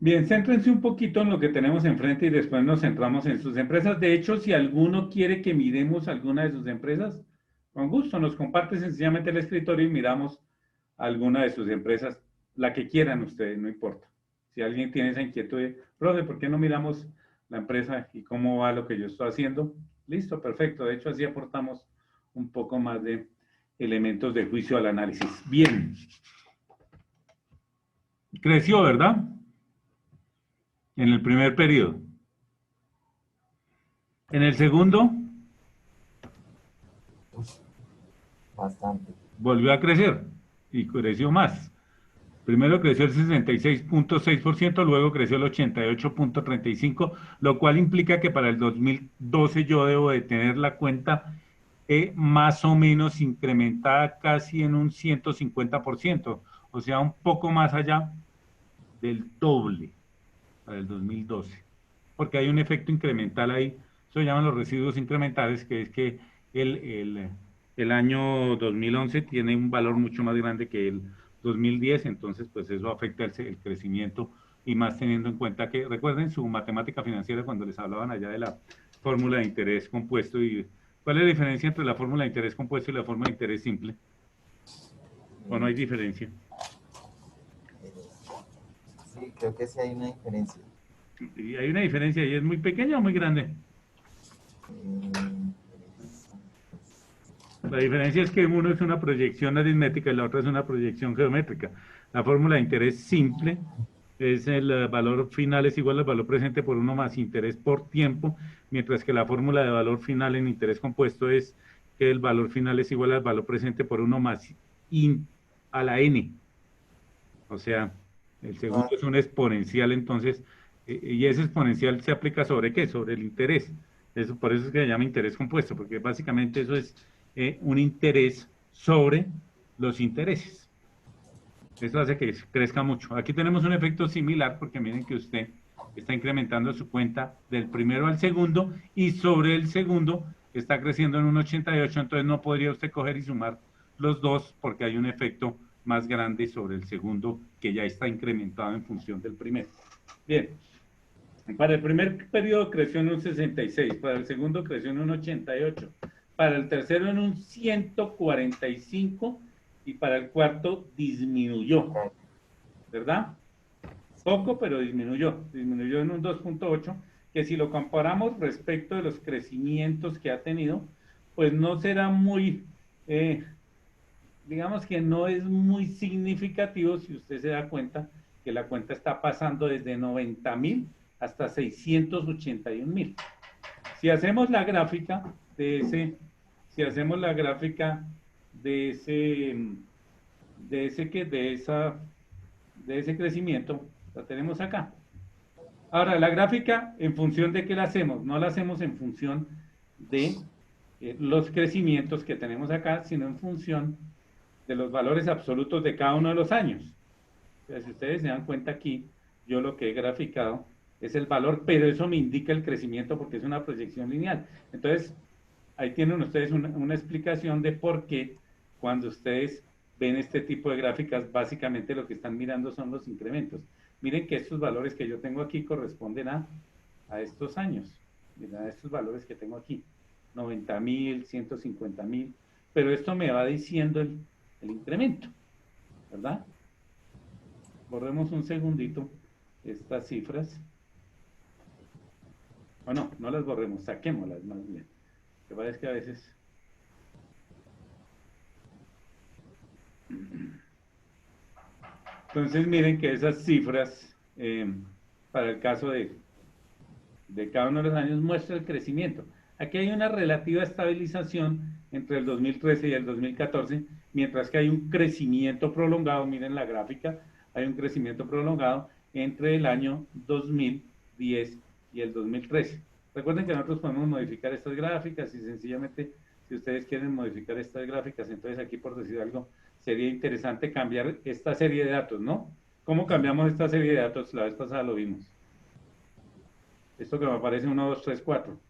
Bien, céntrense un poquito en lo que tenemos enfrente y después nos centramos en sus empresas. De hecho, si alguno quiere que miremos alguna de sus empresas, con gusto nos comparte sencillamente el escritorio y miramos alguna de sus empresas, la que quieran ustedes, no importa. Si alguien tiene esa inquietud de, profe, ¿por qué no miramos la empresa y cómo va lo que yo estoy haciendo? Listo, perfecto. De hecho, así aportamos un poco más de elementos de juicio al análisis. Bien. Creció, ¿verdad? En el primer periodo. En el segundo, Bastante. volvió a crecer y creció más. Primero creció el 66.6%, luego creció el 88.35%, lo cual implica que para el 2012 yo debo de tener la cuenta más o menos incrementada casi en un 150%, o sea, un poco más allá del doble para el 2012, porque hay un efecto incremental ahí, eso se llaman los residuos incrementales, que es que el año 2011 tiene un valor mucho más grande que el 2010, entonces pues eso afecta el crecimiento y más teniendo en cuenta que, recuerden su matemática financiera cuando les hablaban allá de la fórmula de interés compuesto y ¿cuál es la diferencia entre la fórmula de interés compuesto y la fórmula de interés simple? ¿O no hay diferencia? Sí, creo que sí hay una diferencia. Y hay una diferencia y es muy pequeña o muy grande. Eh, La diferencia es que uno es una proyección aritmética y la otra es una proyección geométrica. La fórmula de interés simple es el valor final es igual al valor presente por 1 más interés por tiempo, mientras que la fórmula de valor final en interés compuesto es que el valor final es igual al valor presente por 1 más a la n. O sea, el segundo es un exponencial, entonces, y ese exponencial se aplica ¿sobre qué? Sobre el interés. Por eso es que se llama interés compuesto, porque básicamente eso es un interés sobre los intereses. Esto hace que crezca mucho. Aquí tenemos un efecto similar, porque miren que usted está incrementando su cuenta del primero al segundo, y sobre el segundo está creciendo en un 88, entonces no podría usted coger y sumar los dos, porque hay un efecto más grande sobre el segundo que ya está incrementado en función del primero. Bien, para el primer periodo creció en un 66, para el segundo creció en un 88, para el tercero en un 145 y para el cuarto disminuyó, ¿verdad? Poco, pero disminuyó en un 2.8, que si lo comparamos respecto de los crecimientos que ha tenido, pues no será muy, digamos que no es muy significativo si usted se da cuenta que la cuenta está pasando desde 90.000 hasta 681.000. Si hacemos la gráfica de ese, si hacemos la gráfica de ese crecimiento, la tenemos acá. Ahora, la gráfica, ¿en función de qué la hacemos? No la hacemos en función de los crecimientos que tenemos acá, sino en función de los valores absolutos de cada uno de los años. O sea, si ustedes se dan cuenta aquí, yo lo que he graficado es el valor, pero eso me indica el crecimiento porque es una proyección lineal. Entonces, ahí tienen ustedes una explicación de por qué cuando ustedes ven este tipo de gráficas, básicamente lo que están mirando son los incrementos. Miren que estos valores que yo tengo aquí corresponden a estos años. Miren, a estos valores que tengo aquí. 90.000, 150.000. Pero esto me va diciendo el incremento, ¿verdad? Borremos un segundito estas cifras. O no, no las borremos, saquémoslas más bien. Que parece que a veces... Entonces miren que esas cifras, para el caso de cada uno de los años, muestra el crecimiento. Aquí hay una relativa estabilización entre el 2013 y el 2014, mientras que hay un crecimiento prolongado, miren la gráfica, hay un crecimiento prolongado entre el año 2010 y el 2013. Recuerden que nosotros podemos modificar estas gráficas y sencillamente, si ustedes quieren modificar estas gráficas, entonces aquí por decir algo, sería interesante cambiar esta serie de datos, ¿no? ¿Cómo cambiamos esta serie de datos? La vez pasada lo vimos. Esto que me aparece 1, 2, 3, 4.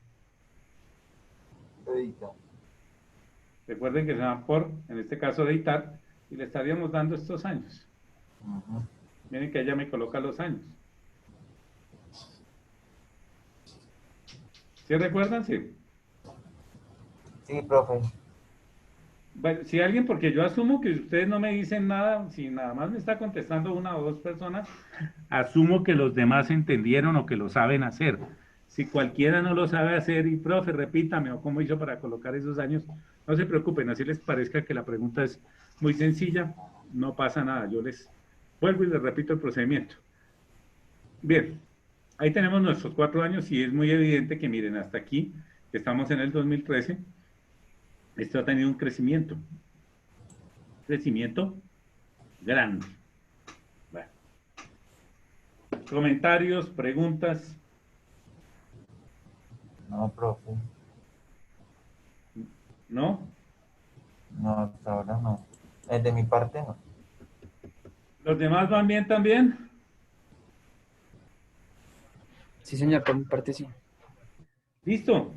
Edita. Recuerden que se van por, en este caso, editar, y le estaríamos dando estos años. Ujú. Miren que ella me coloca los años. ¿Sí recuerdan? Sí. Sí, profe. Bueno, si alguien, porque yo asumo que ustedes no me dicen nada, si nada más me está contestando una o dos personas, asumo que los demás entendieron o que lo saben hacer. Si cualquiera no lo sabe hacer, y profe, repítame, o cómo hizo para colocar esos años, no se preocupen, así les parezca que la pregunta es muy sencilla, no pasa nada, yo les vuelvo y les repito el procedimiento. Bien, ahí tenemos nuestros 4 años y es muy evidente que miren, hasta aquí, que estamos en el 2013, esto ha tenido un crecimiento grande. Bueno, comentarios, preguntas, No, profe. ¿no? No, hasta ahora no. De mi parte no. ¿Los demás van bien también? Sí, señor, por mi parte sí. ¿Listo?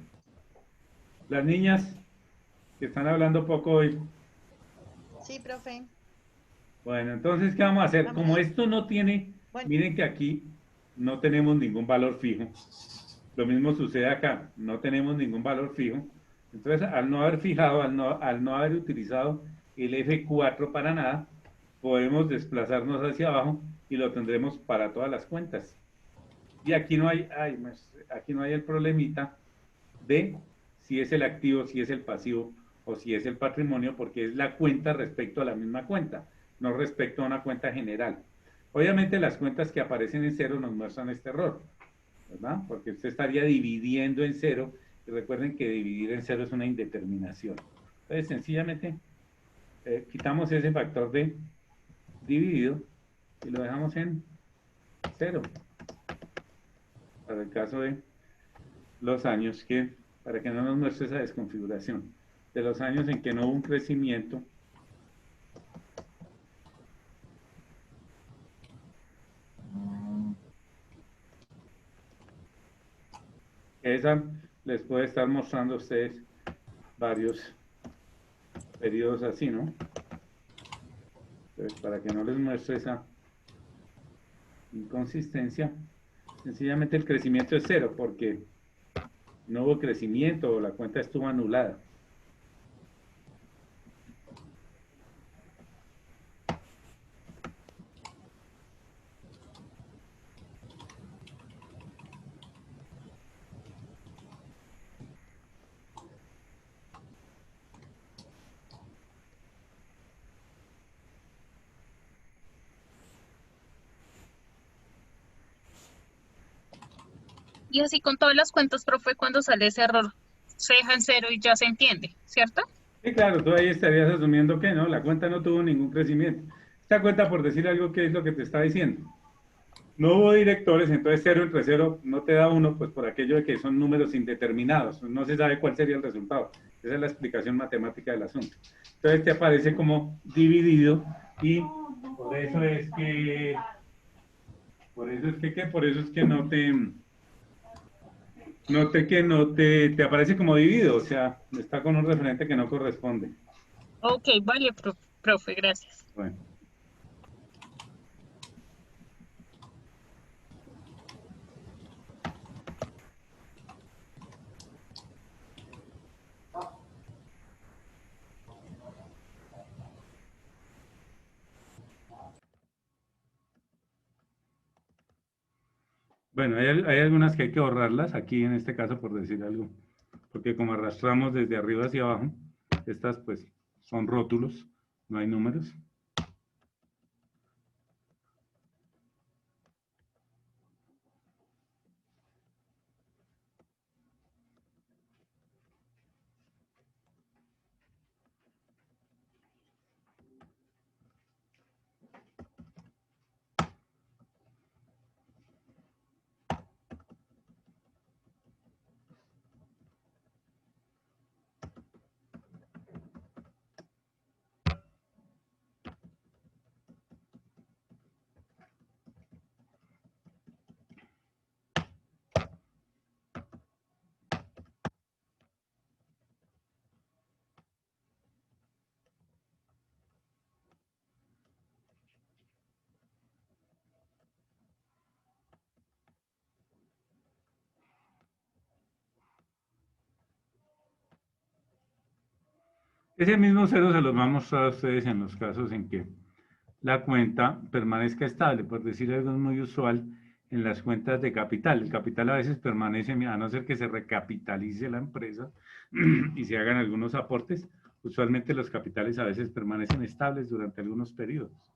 Las niñas que están hablando poco hoy. Sí, profe. Bueno, entonces, ¿qué vamos a hacer? Vamos. Como esto no tiene, Bueno, miren que aquí no tenemos ningún valor fijo. Lo mismo sucede acá, no tenemos ningún valor fijo. Entonces, al no haber fijado, al no haber utilizado el F4 para nada, podemos desplazarnos hacia abajo y lo tendremos para todas las cuentas. Y aquí no hay, aquí no hay el problemita de si es el activo, si es el pasivo o si es el patrimonio, porque es la cuenta respecto a la misma cuenta, no respecto a una cuenta general. Obviamente las cuentas que aparecen en cero nos muestran este error, ¿verdad? Porque usted estaría dividiendo en cero, y recuerden que dividir en cero es una indeterminación. Entonces, sencillamente, quitamos ese factor de dividido y lo dejamos en cero, para el caso de los años que, para que no nos muestre esa desconfiguración, de los años en que no hubo un crecimiento. Mm, Esa les puede estar mostrando a ustedes varios periodos así, ¿no? Entonces, para que no les muestre esa inconsistencia, sencillamente el crecimiento es cero, porque no hubo crecimiento o la cuenta estuvo anulada. Y así con todas las cuentas, profe, cuando sale ese error, se deja en cero y ya se entiende, ¿cierto? Sí, claro, tú ahí estarías asumiendo que no, la cuenta no tuvo ningún crecimiento. Esta cuenta, por decir algo, ¿qué es lo que te está diciendo? No hubo directores, entonces 0 entre 0 no te da 1, pues por aquello de que son números indeterminados, no se sabe cuál sería el resultado. Esa es la explicación matemática del asunto. Entonces te aparece como dividido y por eso es que, por eso es que te aparece como dividido, o sea, está con un referente que no corresponde. Ok, vale, profe, gracias. Bueno. Bueno, hay algunas que hay que borrarlas, aquí en este caso por decir algo, porque como arrastramos desde arriba hacia abajo, estas pues son rótulos, no hay números. Ese mismo cero se los va a mostrar a ustedes en los casos en que la cuenta permanezca estable, por decir algo muy usual en las cuentas de capital. El capital a veces permanece, a no ser que se recapitalice la empresa y se hagan algunos aportes, usualmente los capitales a veces permanecen estables durante algunos periodos.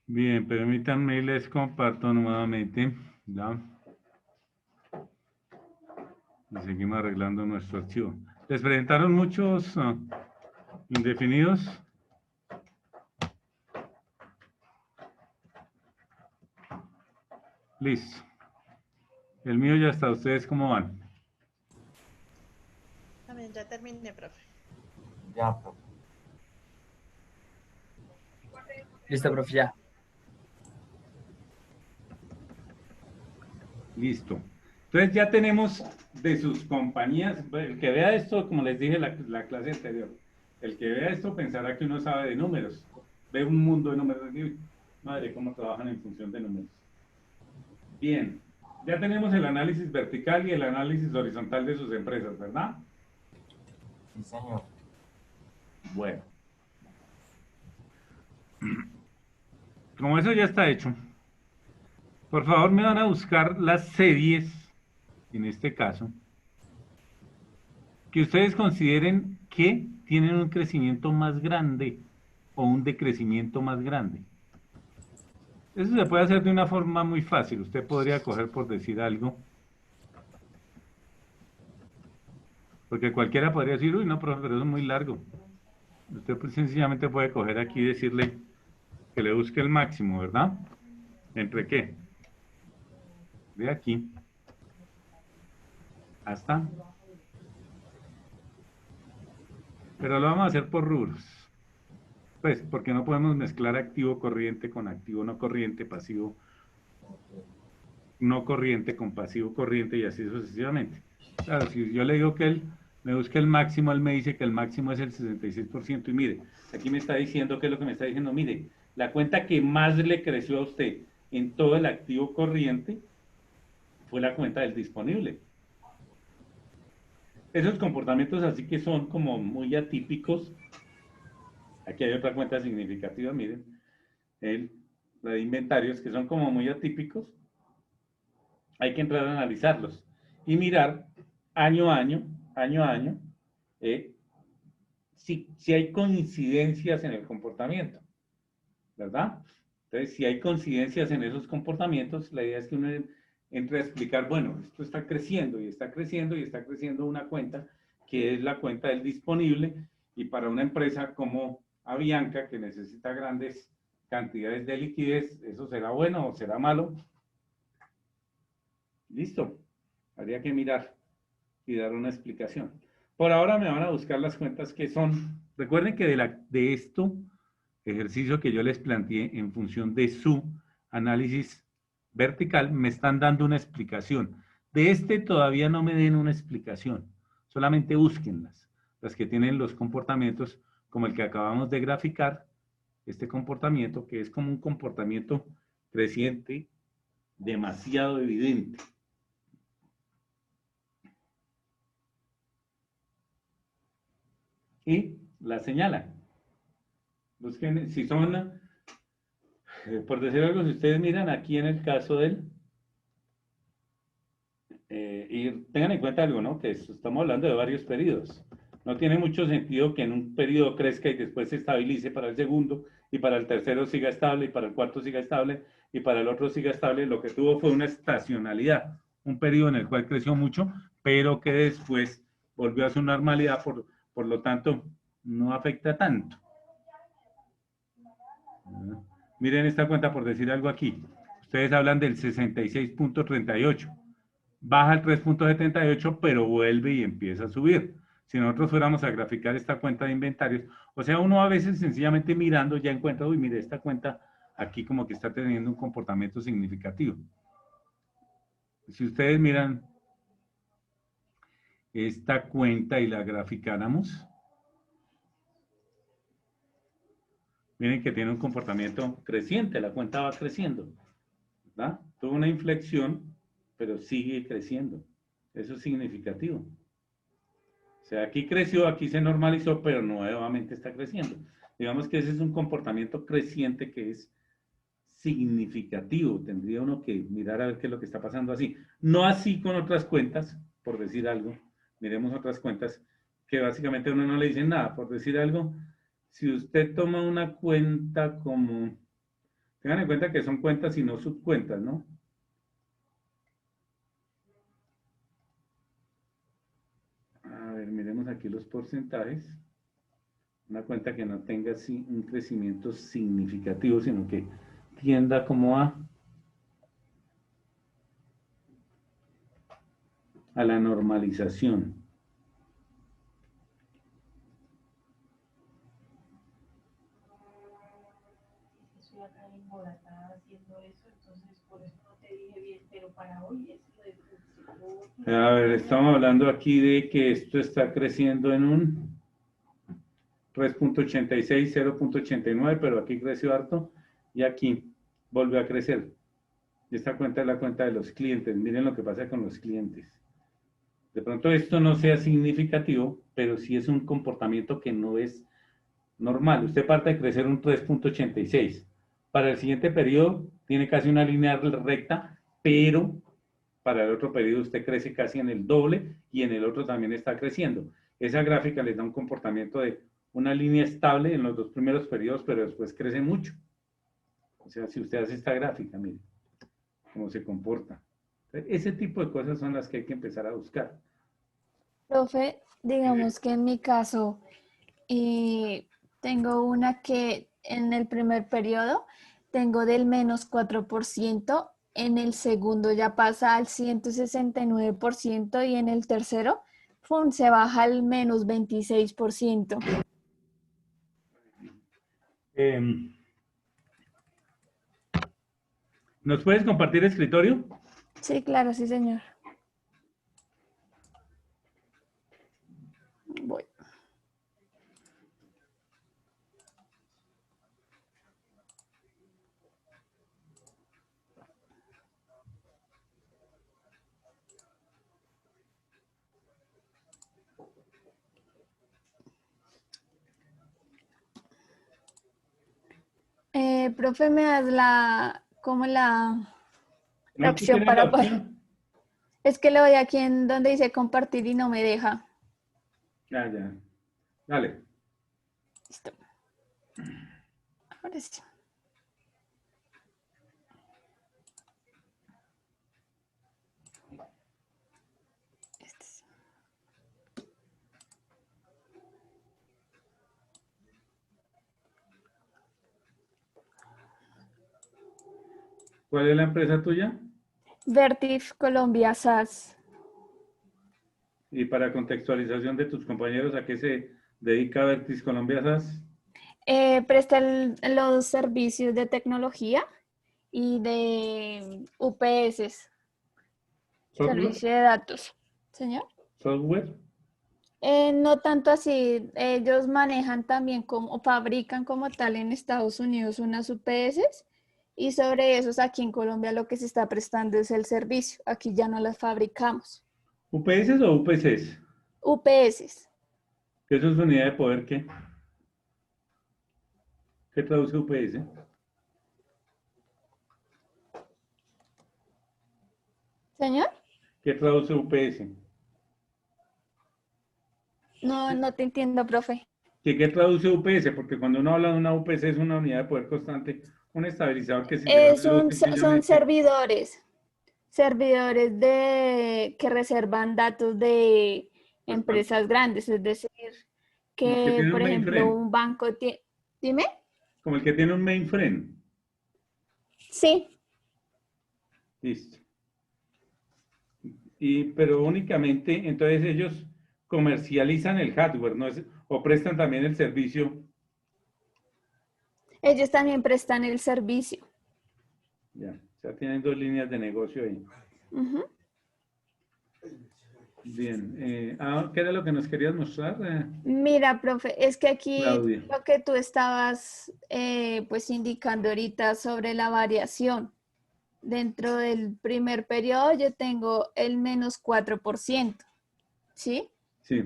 Bien, permítanme, les comparto nuevamente, ¿ya? Y seguimos arreglando nuestro archivo. ¿Les presentaron muchos indefinidos? Listo. El mío ya está. ¿Ustedes cómo van? También ya terminé, profe. Ya, profe. Listo, profe, ya. Listo. Entonces ya tenemos de sus compañías, el que vea esto, como les dije la clase anterior, el que vea esto pensará que uno sabe de números, ve un mundo de números, y, madre, cómo trabajan en función de números. Bien, ya tenemos el análisis vertical y el análisis horizontal de sus empresas, ¿verdad? Sí, señor. Bueno. Como eso ya está hecho, por favor me van a buscar las series, en este caso, que ustedes consideren que tienen un crecimiento más grande o un decrecimiento más grande. Eso se puede hacer de una forma muy fácil. Usted podría coger por decir algo, porque cualquiera podría decir, uy, no, profe, pero eso es muy largo. Usted pues, sencillamente puede coger aquí y decirle que le busque el máximo, ¿verdad? ¿Entre qué? De aquí hasta. Pero lo vamos a hacer por rubros. Pues, porque no podemos mezclar activo corriente con activo no corriente, pasivo no corriente con pasivo corriente y así sucesivamente. Claro, si yo le digo que él me busque el máximo, él me dice que el máximo es el 66% y mire, aquí me está diciendo, ¿qué es lo que me está diciendo? Mire, la cuenta que más le creció a usted en todo el activo corriente fue la cuenta del disponible. Esos comportamientos así que son como muy atípicos. Aquí hay otra cuenta significativa, miren, la de inventarios, que son como muy atípicos. Hay que entrar a analizarlos y mirar año a año, si hay coincidencias en el comportamiento, ¿verdad? Entonces, si hay coincidencias en esos comportamientos, la idea es que uno entre a explicar, bueno, esto está creciendo y está creciendo y está creciendo una cuenta que es la cuenta del disponible, y para una empresa como Avianca, que necesita grandes cantidades de liquidez, ¿eso será bueno o será malo? Listo, habría que mirar y dar una explicación. Por ahora me van a buscar las cuentas que son. Recuerden que de esto ejercicio que yo les planteé en función de su análisis vertical, me están dando una explicación. De este todavía no me den una explicación, solamente búsquenlas, las que tienen los comportamientos como el que acabamos de graficar, este comportamiento que es como un comportamiento creciente demasiado evidente. Y la señalan. Busquen, si son, por decir algo, si ustedes miran aquí en el caso del, y tengan en cuenta algo, ¿no? Que estamos hablando de varios periodos. No tiene mucho sentido que en un periodo crezca y después se estabilice para el segundo, y para el tercero siga estable, y para el cuarto siga estable, y para el otro siga estable. Lo que tuvo fue una estacionalidad, un periodo en el cual creció mucho, pero que después volvió a su normalidad, por lo tanto, no afecta tanto. Miren esta cuenta, por decir algo aquí. Ustedes hablan del 66.38. Baja el 3.78, pero vuelve y empieza a subir. Si nosotros fuéramos a graficar esta cuenta de inventarios, o sea, uno a veces sencillamente mirando ya encuentra, uy, mire, esta cuenta aquí como que está teniendo un comportamiento significativo. Si ustedes miran esta cuenta y la graficáramos, miren que tiene un comportamiento creciente, la cuenta va creciendo, ¿verdad? Tuvo una inflexión, pero sigue creciendo. Eso es significativo. O sea, aquí creció, aquí se normalizó, pero nuevamente está creciendo. Digamos que ese es un comportamiento creciente que es significativo. Tendría uno que mirar a ver qué es lo que está pasando así. No así con otras cuentas, por decir algo. Miremos otras cuentas que básicamente a uno no le dicen nada. Por decir algo, si usted toma una cuenta como... Tengan en cuenta que son cuentas y no subcuentas, ¿no? A ver, miremos aquí los porcentajes. Una cuenta que no tenga así un crecimiento significativo, sino que tienda como a la normalización. A ver, estamos hablando aquí de que esto está creciendo en un 3.86, 0.89, pero aquí creció harto y aquí volvió a crecer. Esta cuenta es la cuenta de los clientes. Miren lo que pasa con los clientes. De pronto esto no sea significativo, pero sí es un comportamiento que no es normal. Usted parte de crecer un 3.86. Para el siguiente periodo tiene casi una línea recta, pero para el otro periodo usted crece casi en el doble y en el otro también está creciendo. Esa gráfica les da un comportamiento de una línea estable en los dos primeros periodos, pero después crece mucho. O sea, si usted hace esta gráfica, mire cómo se comporta. Ese tipo de cosas son las que hay que empezar a buscar. Profe, digamos que en mi caso tengo una que en el primer periodo tengo del -4%, en el segundo ya pasa al 169% y en el tercero se baja al -26%. ¿Nos puedes compartir escritorio? Sí, claro, sí, señor. Voy. Profe, me das la ¿No? ¿Tú opción tienes la para poder. opción? Es que le doy aquí en donde dice compartir y no me deja. Ya, ya. Dale. Listo. Ahora sí. Este sí. ¿Cuál es la empresa tuya? Vertif Colombia SAS. Y para contextualización de tus compañeros, ¿a qué se dedica Vertis Colombia SAS? Presta los servicios de tecnología y de UPS, ¿Software? servicio de datos. Señor. ¿Software? No tanto así, ellos manejan también como, fabrican como tal en Estados Unidos unas UPS y sobre esos aquí en Colombia lo que se está prestando es el servicio, aquí ya no las fabricamos. ¿UPS o UPCs? UPS, ¿Qué es su unidad de poder qué? ¿Qué traduce UPS? señor, ¿Qué traduce UPS? no te entiendo, profe. ¿Qué traduce UPS? Porque cuando uno habla de una UPC es una unidad de poder constante, un estabilizador que sin llevar la luz Son sencillamente. servidores que reservan datos de Pues, empresas grandes, es decir, como el que que tiene un por ejemplo mainframe, un banco tiene, dime, como el que tiene un mainframe. sí. Listo. Pero únicamente, entonces ellos comercializan el hardware, ¿no? O prestan también el servicio. Ellos también prestan el servicio. Ya, o sea, tienen dos líneas de negocio ahí. Ujú. Bien. ¿Qué era lo que nos querías mostrar, Mira, profe, es que aquí Claudia? lo que tú estabas pues indicando ahorita sobre la variación. Dentro del primer periodo yo tengo el menos 4%, ¿sí? Sí.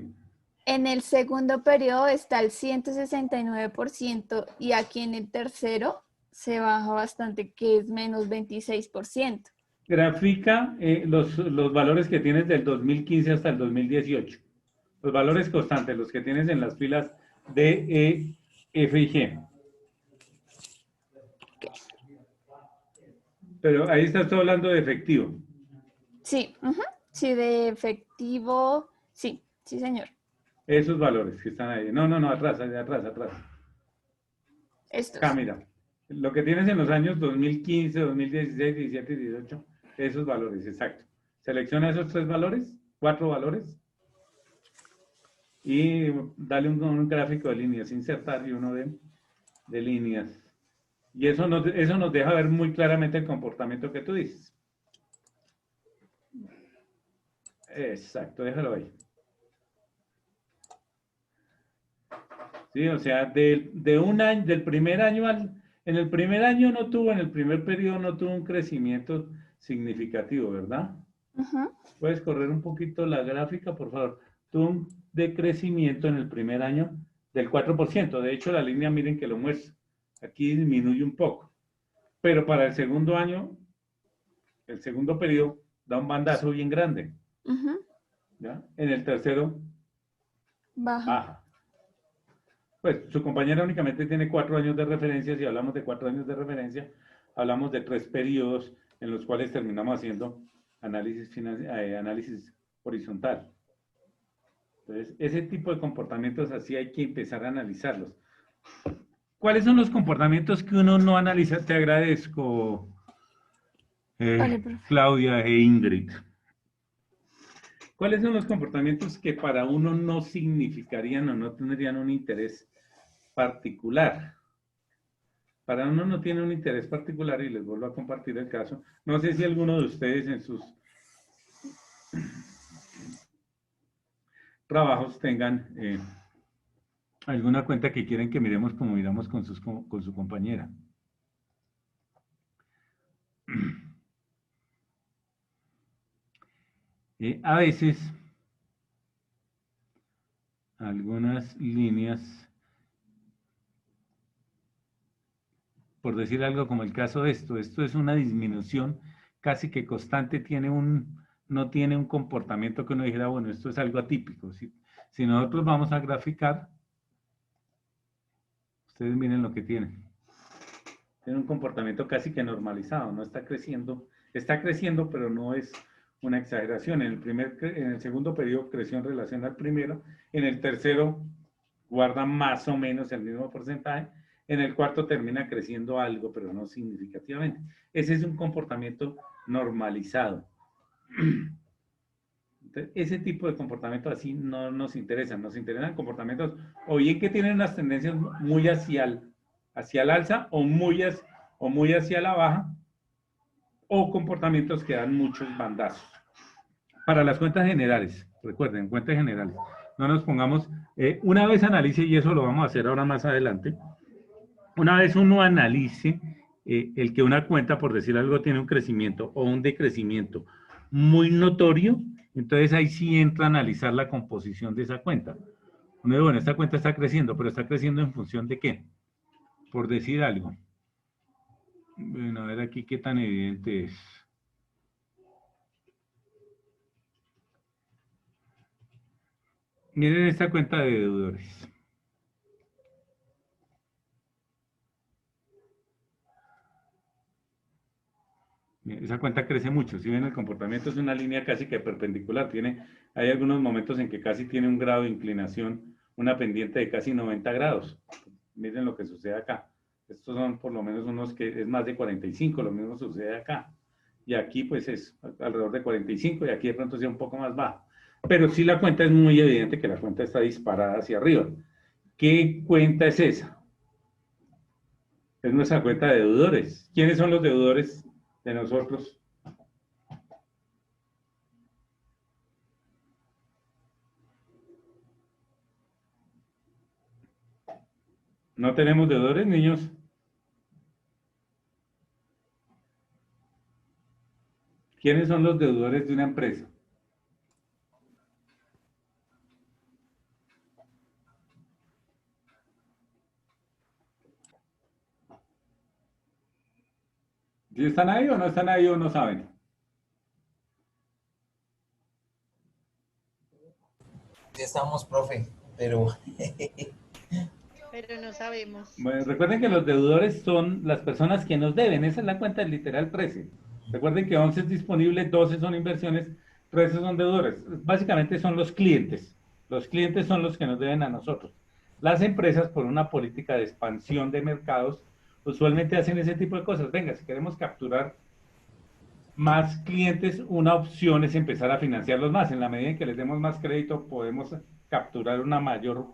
En el segundo periodo está el 169% y aquí en el tercero se baja bastante, que es menos 26%. Grafica los valores que tienes del 2015 hasta el 2018. Los valores constantes, los que tienes en las filas D, E, F y G. Pero ahí estás tú hablando de efectivo. Sí, ujú, sí, de efectivo, sí, sí, señor. Esos valores que están ahí. No, atrás, atrás, atrás. Acá, Estos. mira. Lo que tienes en los años 2015, 2016, 17 y 18, esos valores, exacto. Selecciona esos tres valores, cuatro valores, y dale un gráfico de líneas, insertar y uno de líneas. Y eso nos deja ver muy claramente el comportamiento que tú dices. Exacto, déjalo ahí. Sí, o sea, de un año, del primer año en el primer año en el primer periodo no tuvo un crecimiento significativo, ¿verdad? Ujú. ¿Puedes correr un poquito la gráfica, por favor? Tuvo un decrecimiento en el primer año del 4%. De hecho, la línea, miren que lo muestra. Aquí disminuye un poco. Pero para el segundo año, el segundo periodo, da un bandazo bien grande. Ujú. ¿Ya? En el tercero, Baja. baja. Pues su compañera únicamente tiene 4 años de referencia. Si hablamos de 4 años de referencia, hablamos de 3 periodos en los cuales terminamos haciendo análisis horizontal. Entonces, ese tipo de comportamientos así hay que empezar a analizarlos. ¿Cuáles son los comportamientos que uno no analiza? Te agradezco, Vale, profe. Claudia e Ingrid. ¿Cuáles son los comportamientos que para uno no significarían o no tendrían un interés particular? Para uno no tiene un interés particular, y les vuelvo a compartir el caso. No sé si alguno de ustedes en sus trabajos tengan alguna cuenta que quieren que miremos como miramos con su compañera. A veces, algunas líneas por decir algo como el caso de esto es una disminución casi que constante, no tiene un comportamiento que uno dijera, bueno, esto es algo atípico. Si nosotros vamos a graficar, ustedes miren lo que tienen. Tiene un comportamiento casi que normalizado, no está creciendo pero no es una exageración. En el segundo periodo creció en relación al primero, en el tercero guarda más o menos el mismo porcentaje, en el cuarto termina creciendo algo, pero no significativamente. Ese es un comportamiento normalizado. Entonces, ese tipo de comportamiento así no nos interesan comportamientos o bien que tienen unas tendencias muy hacia el alza o muy hacia la baja, o comportamientos que dan muchos bandazos. Para las cuentas generales, recuerden, cuentas generales, no nos pongamos, una vez analice, y eso lo vamos a hacer ahora más adelante, una vez uno analice el que una cuenta, por decir algo, tiene un crecimiento o un decrecimiento muy notorio, entonces ahí sí entra a analizar la composición de esa cuenta. Uno dice, bueno, esta cuenta está creciendo, pero está creciendo en función de ¿qué? Por decir algo. Bueno, a ver aquí qué tan evidente es. Miren esta cuenta de deudores. Esa cuenta crece mucho. Si ven el comportamiento es una línea casi que perpendicular. Hay algunos momentos en que casi tiene un grado de inclinación, una pendiente de casi 90 grados. Miren lo que sucede acá. Estos son por lo menos unos que es más de 45, lo mismo sucede acá. Y aquí pues es alrededor de 45 y aquí de pronto sea un poco más bajo. Pero sí la cuenta es muy evidente que la cuenta está disparada hacia arriba. ¿Qué cuenta es esa? Es nuestra cuenta de deudores. ¿Quiénes son los deudores de nosotros? ¿No tenemos deudores, niños? ¿Quiénes son los deudores de una empresa? ¿Sí están ahí o no están ahí o no saben? Sí estamos, profe, pero Pero no sabemos. Bueno, recuerden que los deudores son las personas que nos deben. Esa es la cuenta del literal 13. Recuerden que 11 es disponible, 12 son inversiones, 13 son deudores. Básicamente son los clientes. Los clientes son los que nos deben a nosotros. Las empresas, por una política de expansión de mercados, usualmente hacen ese tipo de cosas. Venga, si queremos capturar más clientes, una opción es empezar a financiarlos más. En la medida en que les demos más crédito, podemos capturar una mayor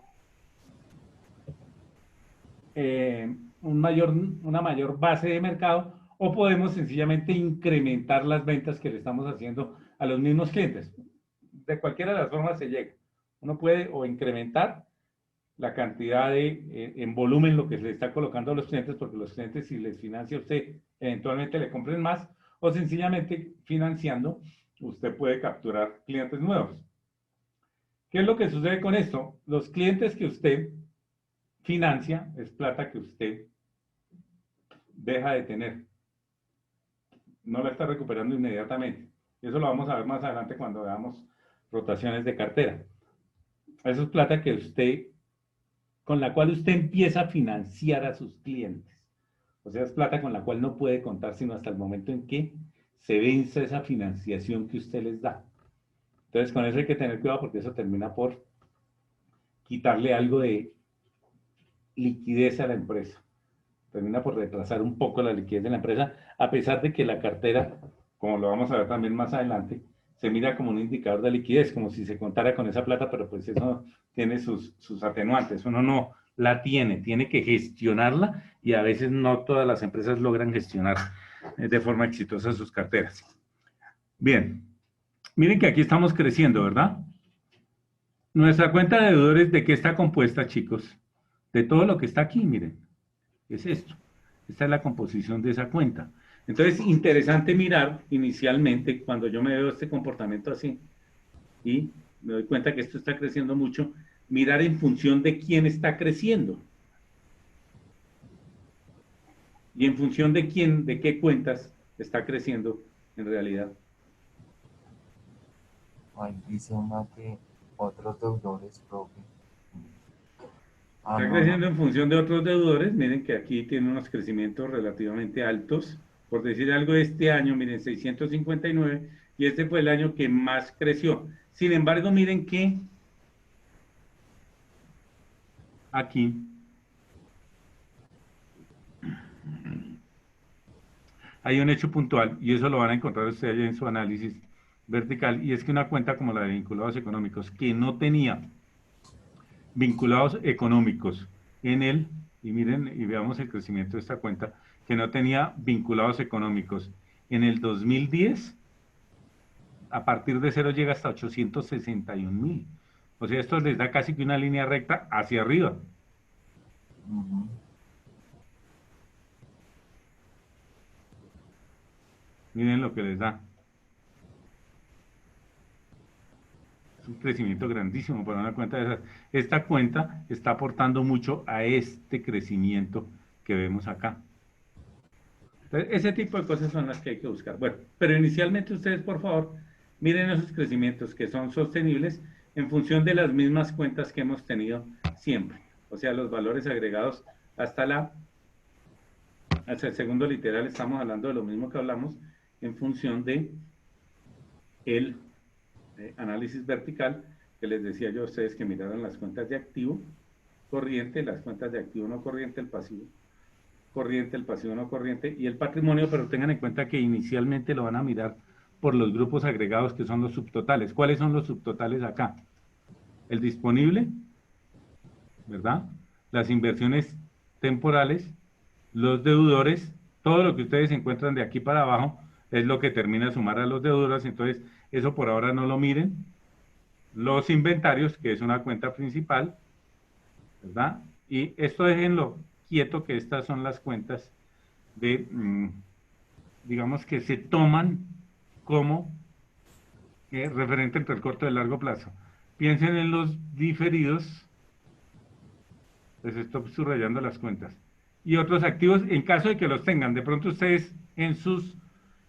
base de mercado, o podemos sencillamente incrementar las ventas que le estamos haciendo a los mismos clientes. De cualquiera de las formas se llega. Uno puede o incrementar la cantidad en volumen lo que se le está colocando a los clientes, porque los clientes, si les financia usted, eventualmente le compren más, o sencillamente financiando, usted puede capturar clientes nuevos. ¿Qué es lo que sucede con esto? Los clientes que usted financia es plata que usted deja de tener. No la está recuperando inmediatamente. Eso lo vamos a ver más adelante cuando veamos rotaciones de cartera. Eso es plata que con la cual usted empieza a financiar a sus clientes. O sea, es plata con la cual no puede contar sino hasta el momento en que se venza esa financiación que usted les da. Entonces, con eso hay que tener cuidado porque eso termina por quitarle algo de liquidez a la empresa. Termina por retrasar un poco la liquidez de la empresa, a pesar de que la cartera, como lo vamos a ver también más adelante, se mira como un indicador de liquidez, como si se contara con esa plata, pero pues eso tiene sus atenuantes. Uno no la tiene que gestionarla y a veces no todas las empresas logran gestionar de forma exitosa sus carteras. Bien, miren que aquí estamos creciendo, ¿verdad? Nuestra cuenta de deudores, ¿de qué está compuesta, chicos? De todo lo que está aquí, miren. Es esto. Esta es la composición de esa cuenta. Entonces, interesante mirar inicialmente, cuando yo me veo este comportamiento así, y me doy cuenta que esto está creciendo mucho, mirar en función de quién está creciendo. y en función de quién, de qué cuentas está creciendo en realidad. Ahí dice una que otros deudores, profe. Ah, Está no, creciendo no. en función de otros deudores. Miren que aquí tiene unos crecimientos relativamente altos. Por decir algo, este año, miren, 659, y este fue el año que más creció. Sin embargo, miren que aquí hay un hecho puntual, y eso lo van a encontrar ustedes allá en su análisis vertical, y es que una cuenta como la de vinculados económicos, que no tenía vinculados económicos en él, y miren, y veamos el crecimiento de esta cuenta, que no tenía vinculados económicos en el 2010, a partir de cero llega hasta 861.000. O sea, esto les da casi que una línea recta hacia arriba. Ujú. Miren lo que les da. Es un crecimiento grandísimo para una cuenta de esas. Esta cuenta está aportando mucho a este crecimiento que vemos acá. Entonces, ese tipo de cosas son las que hay que buscar. Bueno, pero inicialmente ustedes, por favor, miren esos crecimientos que son sostenibles en función de las mismas cuentas que hemos tenido siempre. O sea, los valores agregados hasta hasta el segundo literal estamos hablando de lo mismo que hablamos en función de el análisis vertical que les decía yo a ustedes que miraran las cuentas de activo corriente, las cuentas de activo no corriente, el pasivo corriente, el pasivo no corriente y el patrimonio, pero tengan en cuenta que inicialmente lo van a mirar por los grupos agregados que son los subtotales. ¿Cuáles son los subtotales acá? El disponible, ¿verdad? Las inversiones temporales, los deudores, todo lo que ustedes encuentran de aquí para abajo es lo que termina de sumar a los deudores, entonces eso por ahora no lo miren. Los inventarios, que es una cuenta principal, ¿verdad? Y esto déjenlo quieto, que estas son las cuentas de, digamos, que se toman como referente entre el corto y el largo plazo. Piensen en los diferidos, les estoy subrayando las cuentas, y otros activos en caso de que los tengan. De pronto ustedes en sus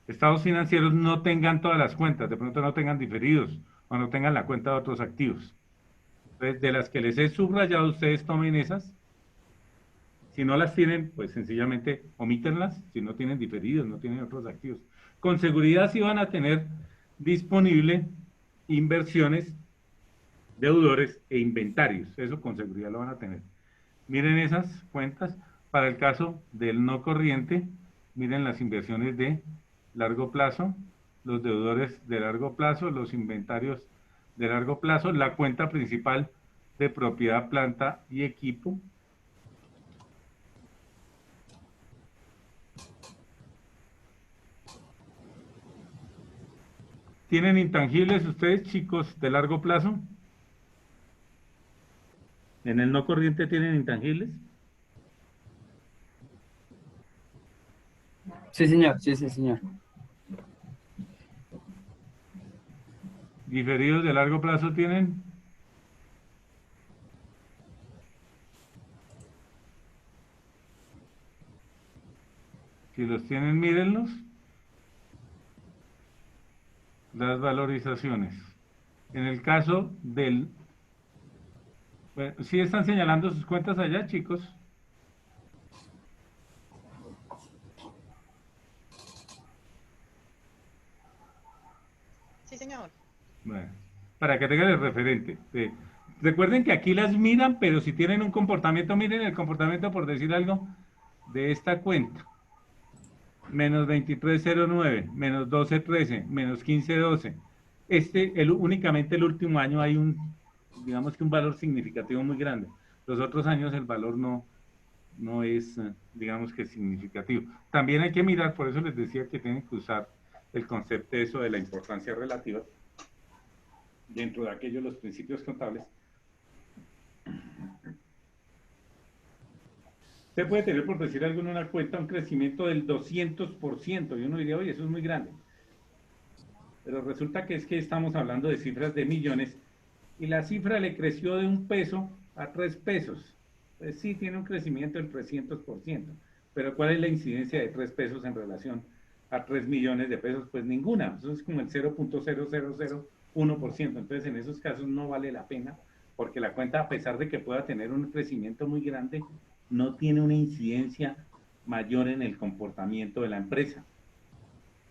estados financieros no tengan todas las cuentas, de pronto no tengan diferidos o no tengan la cuenta de otros activos. Entonces, de las que les he subrayado, ustedes tomen esas. Si no las tienen, pues sencillamente omítenlas. Si no tienen diferidos, no tienen otros activos. Con seguridad sí van a tener disponible inversiones, deudores e inventarios. Eso con seguridad lo van a tener. Miren esas cuentas. Para el caso del no corriente, miren las inversiones de largo plazo, los deudores de largo plazo, los inventarios de largo plazo, la cuenta principal de propiedad, planta y equipo. ¿Tienen intangibles ustedes, chicos, de largo plazo? ¿En el no corriente tienen intangibles? Sí, señor, sí, sí, señor. ¿Diferidos de largo plazo tienen? Si los tienen, mírenlos. Las valorizaciones. En el caso del... Bueno, ¿sí están señalando sus cuentas allá, chicos? Sí, señor. Bueno, para que tengan el referente. Recuerden que aquí las miran, pero si tienen un comportamiento, miren el comportamiento, por decir algo, de esta cuenta. Menos 2309, menos 1213, menos 1512. Únicamente el último año hay digamos que un valor significativo muy grande. Los otros años el valor no es, digamos que significativo. También hay que mirar, por eso les decía que tienen que usar el concepto de eso de la importancia relativa dentro de aquellos los principios contables. Usted puede tener, por decir algo, en una cuenta un crecimiento del 200% y uno diría, oye, eso es muy grande. Pero resulta que es que estamos hablando de cifras de millones y la cifra le creció de 1 peso a 3 pesos. Pues sí, tiene un crecimiento del 300%, Pero ¿cuál es la incidencia de 3 pesos en relación a 3 millones de pesos? Pues ninguna. Eso es como el 0.0001%. Entonces, en esos casos no vale la pena, porque la cuenta, a pesar de que pueda tener un crecimiento muy grande, no tiene una incidencia mayor en el comportamiento de la empresa.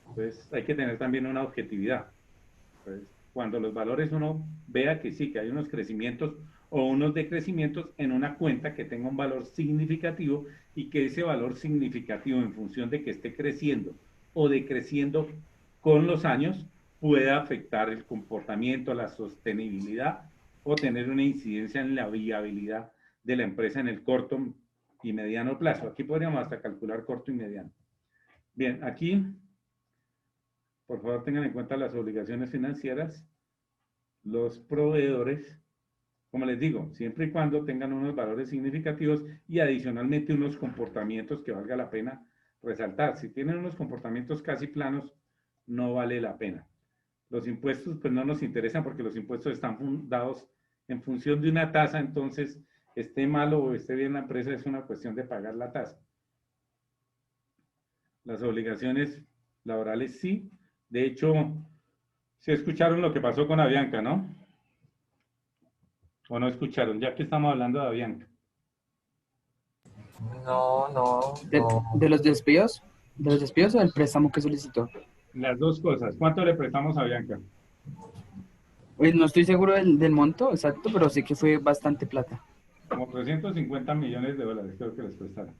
Entonces, hay que tener también una objetividad. Entonces, cuando los valores uno vea que sí, que hay unos crecimientos o unos decrecimientos en una cuenta que tenga un valor significativo y que ese valor significativo, en función de que esté creciendo o decreciendo con los años, pueda afectar el comportamiento, la sostenibilidad o tener una incidencia en la viabilidad de la empresa en el corto y mediano plazo. Aquí podríamos hasta calcular corto y mediano. Bien, aquí, por favor, tengan en cuenta las obligaciones financieras, los proveedores, como les digo, siempre y cuando tengan unos valores significativos y adicionalmente unos comportamientos que valga la pena resaltar. Si tienen unos comportamientos casi planos, no vale la pena. Los impuestos pues no nos interesan, porque los impuestos están dados en función de una tasa. Entonces, esté malo o esté bien la empresa, es una cuestión de pagar la tasa. Las obligaciones laborales sí. De hecho, se escucharon lo que pasó con Avianca, ¿no? ¿O no escucharon? Ya que estamos hablando de Avianca. No, no, no. ¿De los despidos? ¿De los despidos o del préstamo que solicitó? Las dos cosas. ¿Cuánto le prestamos a Avianca? Pues no estoy seguro del monto exacto, pero sé que fue bastante plata. Como 350 millones de dólares creo que les prestaron.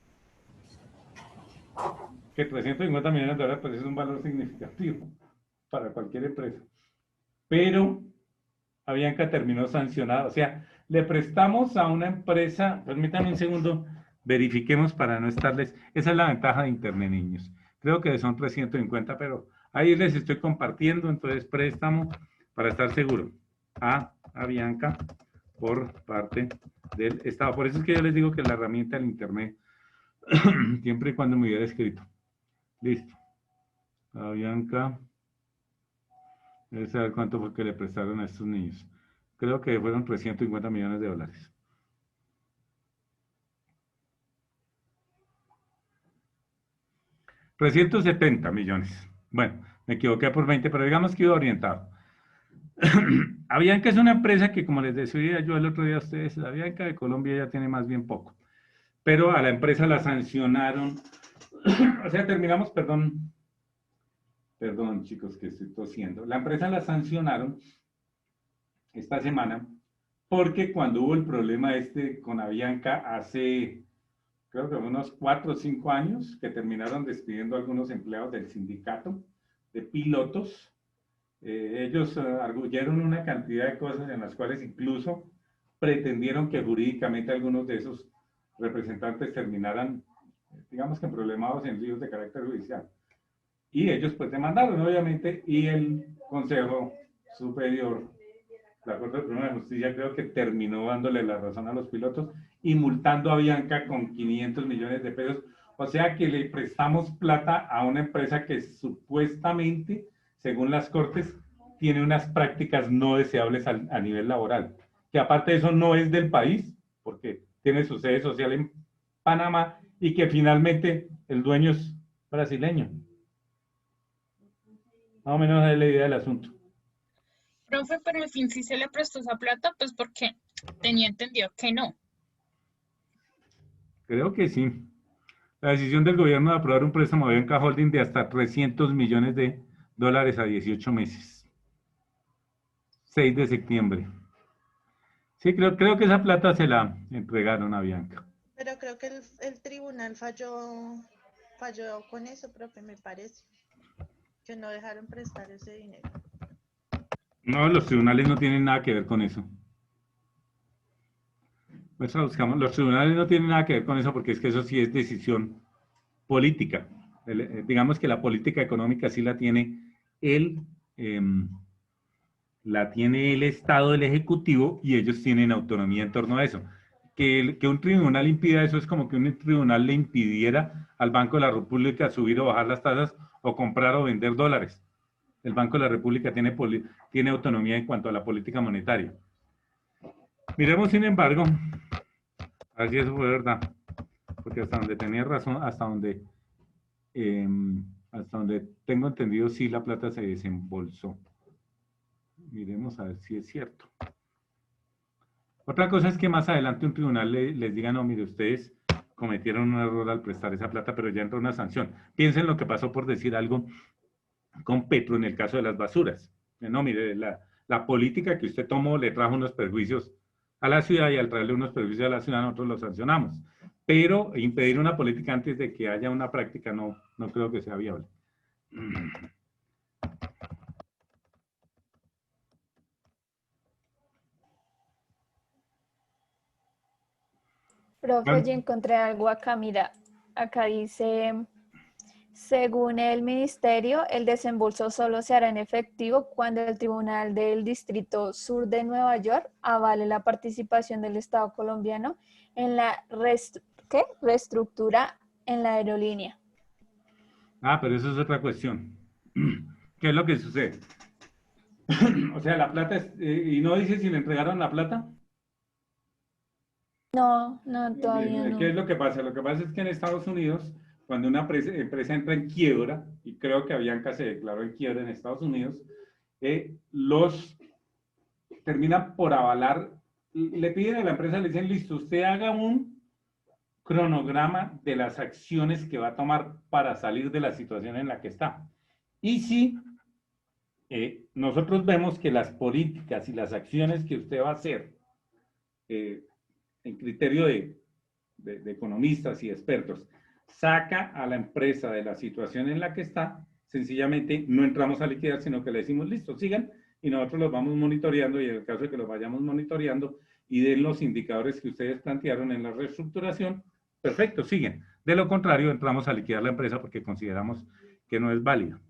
Que 350 millones de dólares pues es un valor significativo para cualquier empresa. Pero Avianca terminó sancionada. O sea, le prestamos a una empresa, permítanme un segundo, verifiquemos para no estarles. Esa es la ventaja de Internet, niños. Creo que son 350, pero ahí les estoy compartiendo. Entonces, préstamo, para estar seguro, a Avianca por parte del Estado. Por eso es que yo les digo que la herramienta del Internet, siempre y cuando me hubiera escrito. Listo. Avianca. Debe saber cuánto fue que le prestaron a estos niños. Creo que fueron 350 millones de dólares. $370 millones. Bueno, me equivoqué por 20, pero digamos que iba orientado. Avianca es una empresa que, como les decía yo el otro día a ustedes, la Avianca de Colombia ya tiene más bien poco. Pero a la empresa la sancionaron. O sea, terminamos, perdón, chicos, que estoy tosiendo. La empresa la sancionaron esta semana porque cuando hubo el problema con Avianca hace, creo que unos 4 o 5 años, que terminaron despidiendo a algunos empleados del sindicato de pilotos, ellos arguyeron una cantidad de cosas en las cuales incluso pretendieron que jurídicamente algunos de esos representantes terminaran, digamos que problemados en líos de carácter judicial. Y ellos pues demandaron, obviamente, y el Consejo Superior, la Corte Suprema de Justicia, creo que terminó dándole la razón a los pilotos y multando a Avianca con 500 millones de pesos. O sea que le prestamos plata a una empresa que supuestamente, según las Cortes, tiene unas prácticas no deseables a nivel laboral. Que aparte de eso no es del país, porque tiene su sede social en Panamá y que finalmente el dueño es brasileño. Más o menos es la idea del asunto. Profe, pero al fin sí se le prestó esa plata, pues porque tenía entendido que no. Creo que sí. La decisión del gobierno de aprobar un préstamo a Avianca Holding de hasta 300 millones de dólares a 18 meses. 6 de septiembre. Sí, creo que esa plata se la entregaron a Avianca. Pero creo que el tribunal falló con eso, profe, me parece. Que no dejaron prestar ese dinero. No, los tribunales no tienen nada que ver con eso. Pues buscamos, los tribunales no tienen nada que ver con eso, porque es que eso sí es decisión política. Digamos que la política económica sí la tiene el Estado, el Ejecutivo, y ellos tienen autonomía en torno a eso. Que un tribunal impida eso es como que un tribunal le impidiera al Banco de la República subir o bajar las tasas o comprar o vender dólares. El Banco de la República tiene autonomía en cuanto a la política monetaria. Miremos, sin embargo, a ver si eso fue verdad. porque hasta donde tenía razón, hasta donde tengo entendido, sí la plata se desembolsó. Miremos a ver si es cierto. Otra cosa es que más adelante un tribunal les diga, no, mire, ustedes cometieron un error al prestar esa plata, pero ya entró una sanción. Piensen lo que pasó, por decir algo, con Petro en el caso de las basuras. No, mire, la política que usted tomó le trajo unos perjuicios a la ciudad, y al traerle unos perjuicios a la ciudad nosotros lo sancionamos. Pero impedir una política antes de que haya una práctica no creo que sea viable. Profe, yo encontré algo acá, mira, acá dice, según el ministerio, el desembolso solo se hará en efectivo cuando el Tribunal del Distrito Sur de Nueva York avale la participación del Estado colombiano en la reestructura en la aerolínea. Ah, pero eso es otra cuestión. ¿Qué es lo que sucede? O sea, la plata, y no dice si le entregaron la plata. No, todavía no. ¿Qué es lo que pasa? Lo que pasa es que en Estados Unidos, cuando una empresa entra en quiebra, y creo que Avianca se declaró en quiebra en Estados Unidos, los terminan por avalar, le piden a la empresa, le dicen, listo, usted haga un cronograma de las acciones que va a tomar para salir de la situación en la que está. Y si nosotros vemos que las políticas y las acciones que usted va a hacer, en criterio de economistas y expertos, saca a la empresa de la situación en la que está, sencillamente no entramos a liquidar, sino que le decimos, listo, sigan, y nosotros los vamos monitoreando, y en el caso de que los vayamos monitoreando y den los indicadores que ustedes plantearon en la reestructuración, perfecto, siguen. De lo contrario, entramos a liquidar la empresa porque consideramos que no es válida.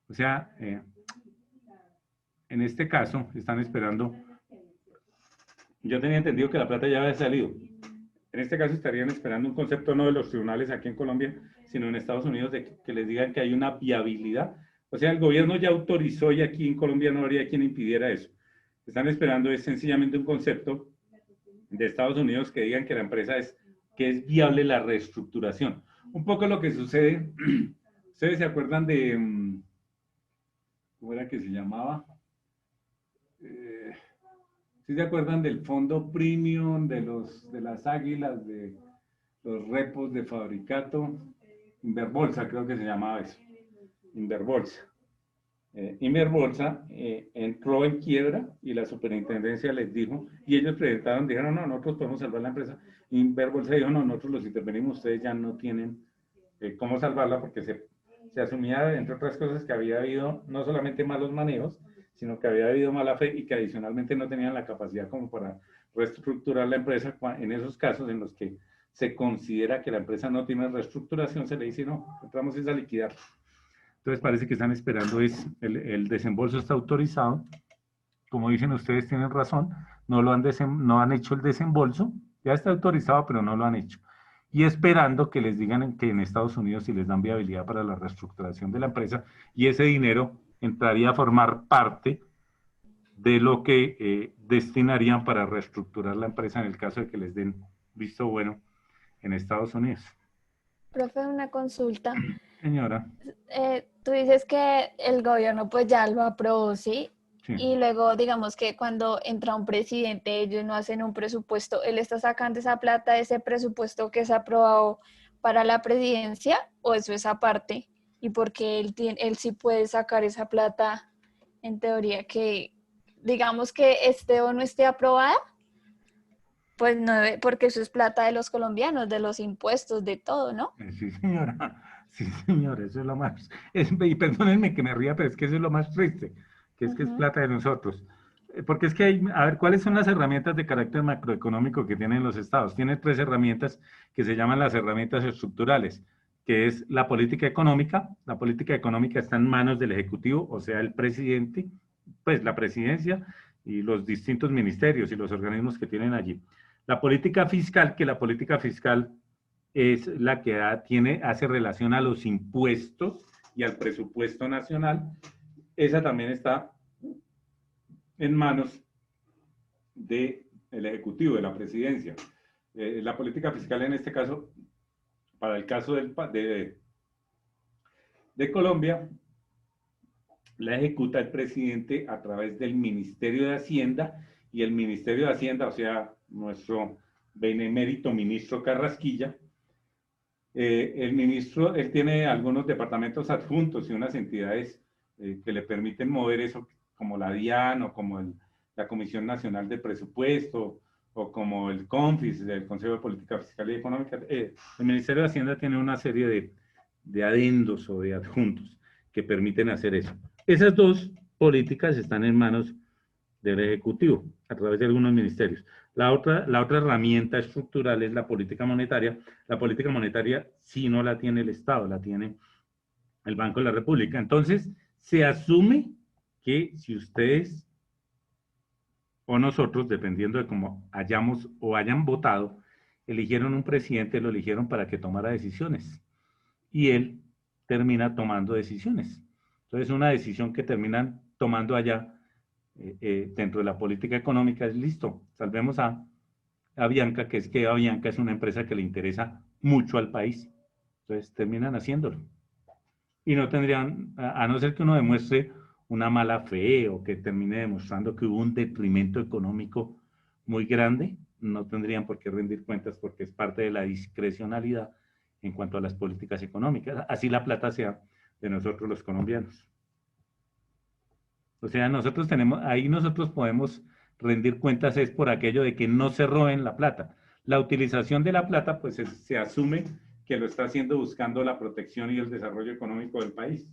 O sea, en este caso, están esperando. Yo tenía entendido que la plata ya había salido. En este caso estarían esperando un concepto no de los tribunales aquí en Colombia, sino en Estados Unidos, de que les digan que hay una viabilidad. O sea, el gobierno ya autorizó, y aquí en Colombia no habría quien impidiera eso. Están esperando es sencillamente un concepto de Estados Unidos que digan que la empresa que es viable la reestructuración. Un poco lo que sucede, ¿ustedes se acuerdan de, cómo era que se llamaba? ¿Sí se acuerdan del fondo premium, de las águilas, de los repos de Fabricato? Inverbolsa, creo que se llamaba eso. Inverbolsa. Inverbolsa entró en quiebra, y la superintendencia les dijo, y ellos presentaron, dijeron, no, nosotros podemos salvar la empresa. Inverbolsa dijo, no, nosotros los intervenimos, ustedes ya no tienen cómo salvarla, porque se asumía, entre otras cosas, que había habido no solamente malos manejos, sino que había habido mala fe, y que adicionalmente no tenían la capacidad como para reestructurar la empresa. En esos casos en los que se considera que la empresa no tiene reestructuración, se le dice, no, entramos a liquidar. Entonces parece que están esperando, el desembolso está autorizado. Como dicen ustedes, tienen razón, no han hecho el desembolso, ya está autorizado, pero no lo han hecho. Y esperando que les digan que en Estados Unidos si les dan viabilidad para la reestructuración de la empresa, y ese dinero entraría a formar parte de lo que destinarían para reestructurar la empresa en el caso de que les den visto bueno en Estados Unidos. Profe, una consulta. Señora. Tú dices que el gobierno pues ya lo aprobó, ¿sí? Sí. Y luego digamos que cuando entra un presidente ellos no hacen un presupuesto, ¿él está sacando esa plata de ese presupuesto que se ha aprobado para la presidencia, o eso es aparte? Y porque él sí puede sacar esa plata, en teoría, que digamos que esté o no esté aprobada, pues no, porque eso es plata de los colombianos, de los impuestos, de todo, ¿no? Sí, señora. Sí, señora, eso es lo más. Y perdónenme que me ría, pero es que eso es lo más triste, que es que es plata de nosotros. Porque es que hay, a ver, ¿cuáles son las herramientas de carácter macroeconómico que tienen los estados? Tienen 3 herramientas que se llaman las herramientas estructurales, que es la política económica. La política económica está en manos del Ejecutivo, o sea, el presidente, pues la presidencia y los distintos ministerios y los organismos que tienen allí. La política fiscal, que la política fiscal es la que hace relación a los impuestos y al presupuesto nacional. Esa también está en manos del Ejecutivo, de la presidencia. La política fiscal en este caso, para el caso de Colombia, la ejecuta el presidente a través del Ministerio de Hacienda, y el Ministerio de Hacienda, o sea, nuestro benemérito ministro Carrasquilla, el ministro, él tiene algunos departamentos adjuntos y unas entidades que le permiten mover eso, como la DIAN o como la Comisión Nacional de Presupuesto o como el CONFIS, el Consejo de Política Fiscal y Económica. El Ministerio de Hacienda tiene una serie de adendos o de adjuntos que permiten hacer eso. Esas dos políticas están en manos del Ejecutivo a través de algunos ministerios. La otra herramienta estructural es la política monetaria. La política monetaria sí no la tiene el Estado, la tiene el Banco de la República. Entonces, se asume que si ustedes o nosotros, dependiendo de cómo hayamos o hayan votado, eligieron un presidente, lo eligieron para que tomara decisiones. Y él termina tomando decisiones. Entonces, una decisión que terminan tomando allá dentro de la política económica es listo, salvemos a Bianca, que es que Bianca es una empresa que le interesa mucho al país. Entonces, terminan haciéndolo. Y no tendrían, a no ser que uno demuestre una mala fe o que termine demostrando que hubo un detrimento económico muy grande, no tendrían por qué rendir cuentas porque es parte de la discrecionalidad en cuanto a las políticas económicas. Así la plata sea de nosotros los colombianos. O sea, nosotros tenemos, ahí nosotros podemos rendir cuentas es por aquello de que no se roben la plata. La utilización de la plata, pues se asume que lo está haciendo buscando la protección y el desarrollo económico del país.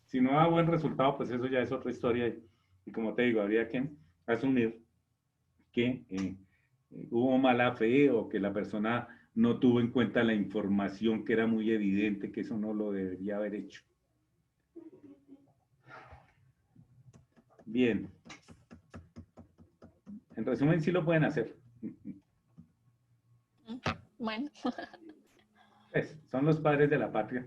Si no da buen resultado, pues eso ya es otra historia. Y como te digo, habría que asumir que hubo mala fe o que la persona no tuvo en cuenta la información que era muy evidente, que eso no lo debería haber hecho. Bien. En resumen, sí lo pueden hacer. Bueno. Pues, son los padres de la patria.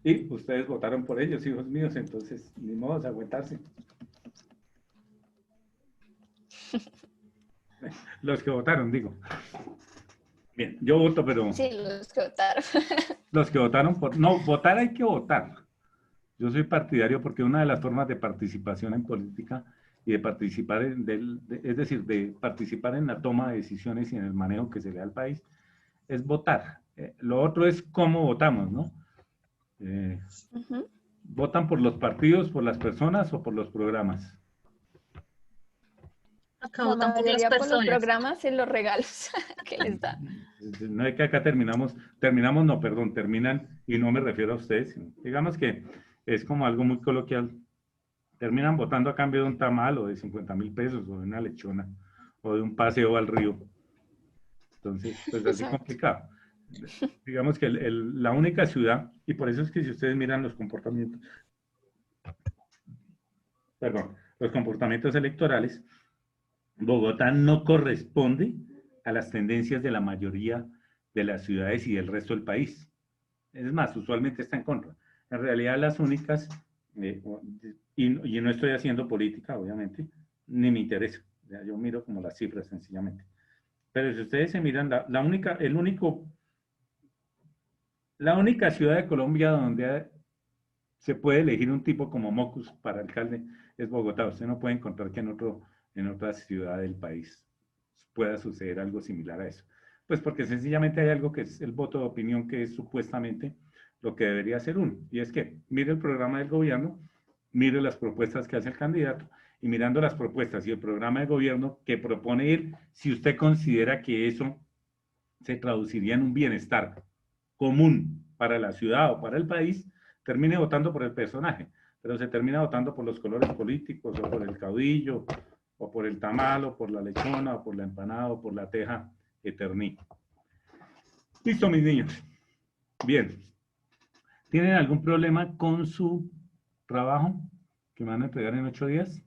Y ustedes votaron por ellos, hijos míos, entonces, ni modo de aguantarse. Los que votaron, digo. Bien, yo voto, pero... Sí, los que votaron. Los que votaron por... No, votar hay que votar. Yo soy partidario porque una de las formas de participación en política y de participar es decir, de participar en la toma de decisiones y en el manejo que se le da al país, es votar. Lo otro es cómo votamos, ¿no? ¿Votan por los partidos, por las personas o por los programas? Acá La votan por las mayoría por los personas. programas y los regalos que les dan. No es que acá terminan, y no me refiero a ustedes, sino, digamos que es como algo muy coloquial, terminan votando a cambio de un tamal o de 50.000 pesos o de una lechona o de un paseo al río. Entonces, pues así complicado. Digamos que la única ciudad, y por eso es que si ustedes miran los comportamientos electorales, Bogotá no corresponde a las tendencias de la mayoría de las ciudades y del resto del país. Es más, usualmente está en contra. En realidad las únicas, y no estoy haciendo política, obviamente, ni me interesa. Yo miro como las cifras sencillamente. Pero si ustedes se miran, la única ciudad de Colombia donde se puede elegir un tipo como Mocus para alcalde es Bogotá. Usted no puede encontrar que en otra ciudad del país pueda suceder algo similar a eso. Pues porque sencillamente hay algo que es el voto de opinión, que es supuestamente lo que debería hacer uno. Y es que mire el programa del gobierno, mire las propuestas que hace el candidato, y mirando las propuestas y el programa de gobierno que propone él, si usted considera que eso se traduciría en un bienestar común para la ciudad o para el país, termine votando por el personaje, pero se termina votando por los colores políticos o por el caudillo o por el tamal o por la lechona o por la empanada o por la teja eterní. Listo, mis niños. Bien. ¿Tienen algún problema con su trabajo que me van a entregar en 8 días?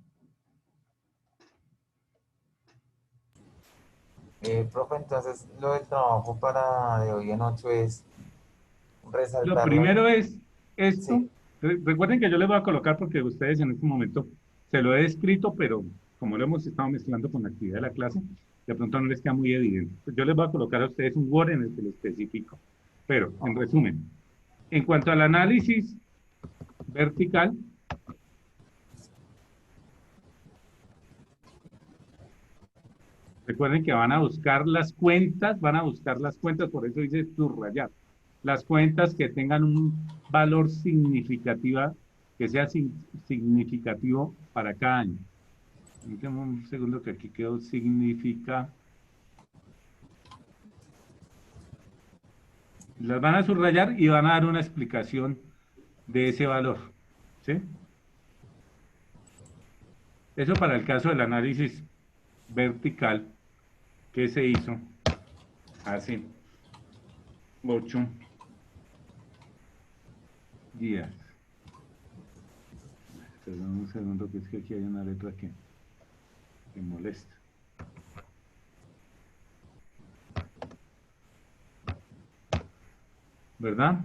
Profe, entonces lo del trabajo para de hoy en 8 es resaltar. Lo primero es esto. Sí. Recuerden que yo les voy a colocar porque ustedes en este momento se lo he escrito, pero como lo hemos estado mezclando con la actividad de la clase, de pronto no les queda muy evidente. Pues yo les voy a colocar a ustedes un Word en el que lo especifico. Pero, en resumen, en cuanto al análisis vertical, recuerden que van a buscar las cuentas, por eso dice subrayar. Las cuentas que tengan un valor significativa, que sea significativo para cada año. Permítame un segundo que aquí quedó significa. Las van a subrayar y van a dar una explicación de ese valor. ¿Sí? Eso para el caso del análisis vertical que se hizo hace 8 días. Perdón un segundo, que es que aquí hay una letra que molesta. ¿Verdad?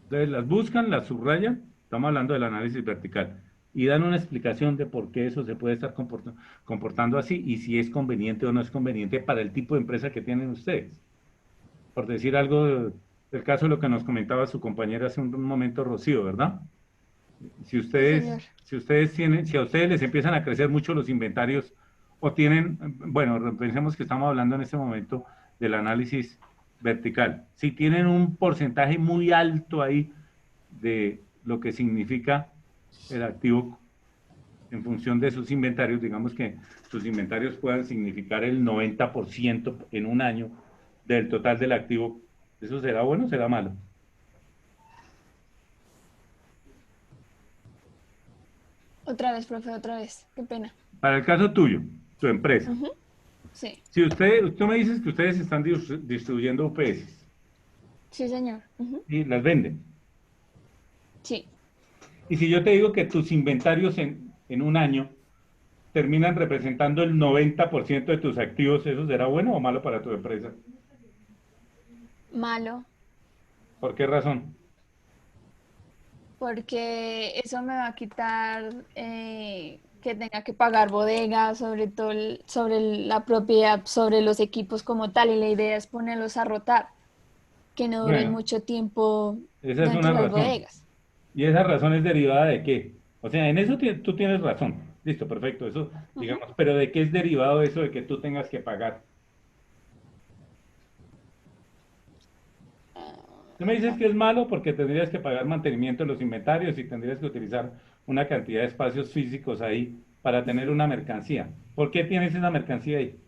Entonces las buscan, las subrayan, estamos hablando del análisis vertical, y dan una explicación de por qué eso se puede estar comportando así y si es conveniente o no es conveniente para el tipo de empresa que tienen ustedes. Por decir algo del caso de lo que nos comentaba su compañera hace un momento, Rocío, ¿verdad? Si Señor. ustedes tienen, si a ustedes les empiezan a crecer mucho los inventarios o tienen, bueno, pensemos que estamos hablando en este momento del análisis vertical. Si tienen un porcentaje muy alto ahí de lo que significa el activo en función de sus inventarios, digamos que sus inventarios puedan significar el 90% en un año del total del activo, ¿eso será bueno o será malo? Otra vez, profe, otra vez. Qué pena. Para el caso tuyo, tu empresa. Ujú. Sí, Si tú me dices que ustedes están distribuyendo UPS sí, señor. Ujú. y las venden. Sí. Y si yo te digo que tus inventarios en un año terminan representando el 90% de tus activos, ¿eso será bueno o malo para tu empresa? Malo, ¿Por qué razón? porque eso me va a quitar que tenga que pagar bodegas, sobre todo sobre la propiedad, sobre los equipos como tal, y la idea es ponerlos a rotar, que no duren Bueno, mucho tiempo esa es dentro una de las razón. bodegas. ¿Y esa razón es derivada de qué? O sea, en eso tú tienes razón. Listo, perfecto, eso, Ujú. digamos, pero ¿de qué es derivado eso de que tú tengas que pagar? Tú me dices que es malo porque tendrías que pagar mantenimiento de los inventarios y tendrías que utilizar una cantidad de espacios físicos ahí para tener una mercancía. ¿Por qué tienes esa mercancía ahí?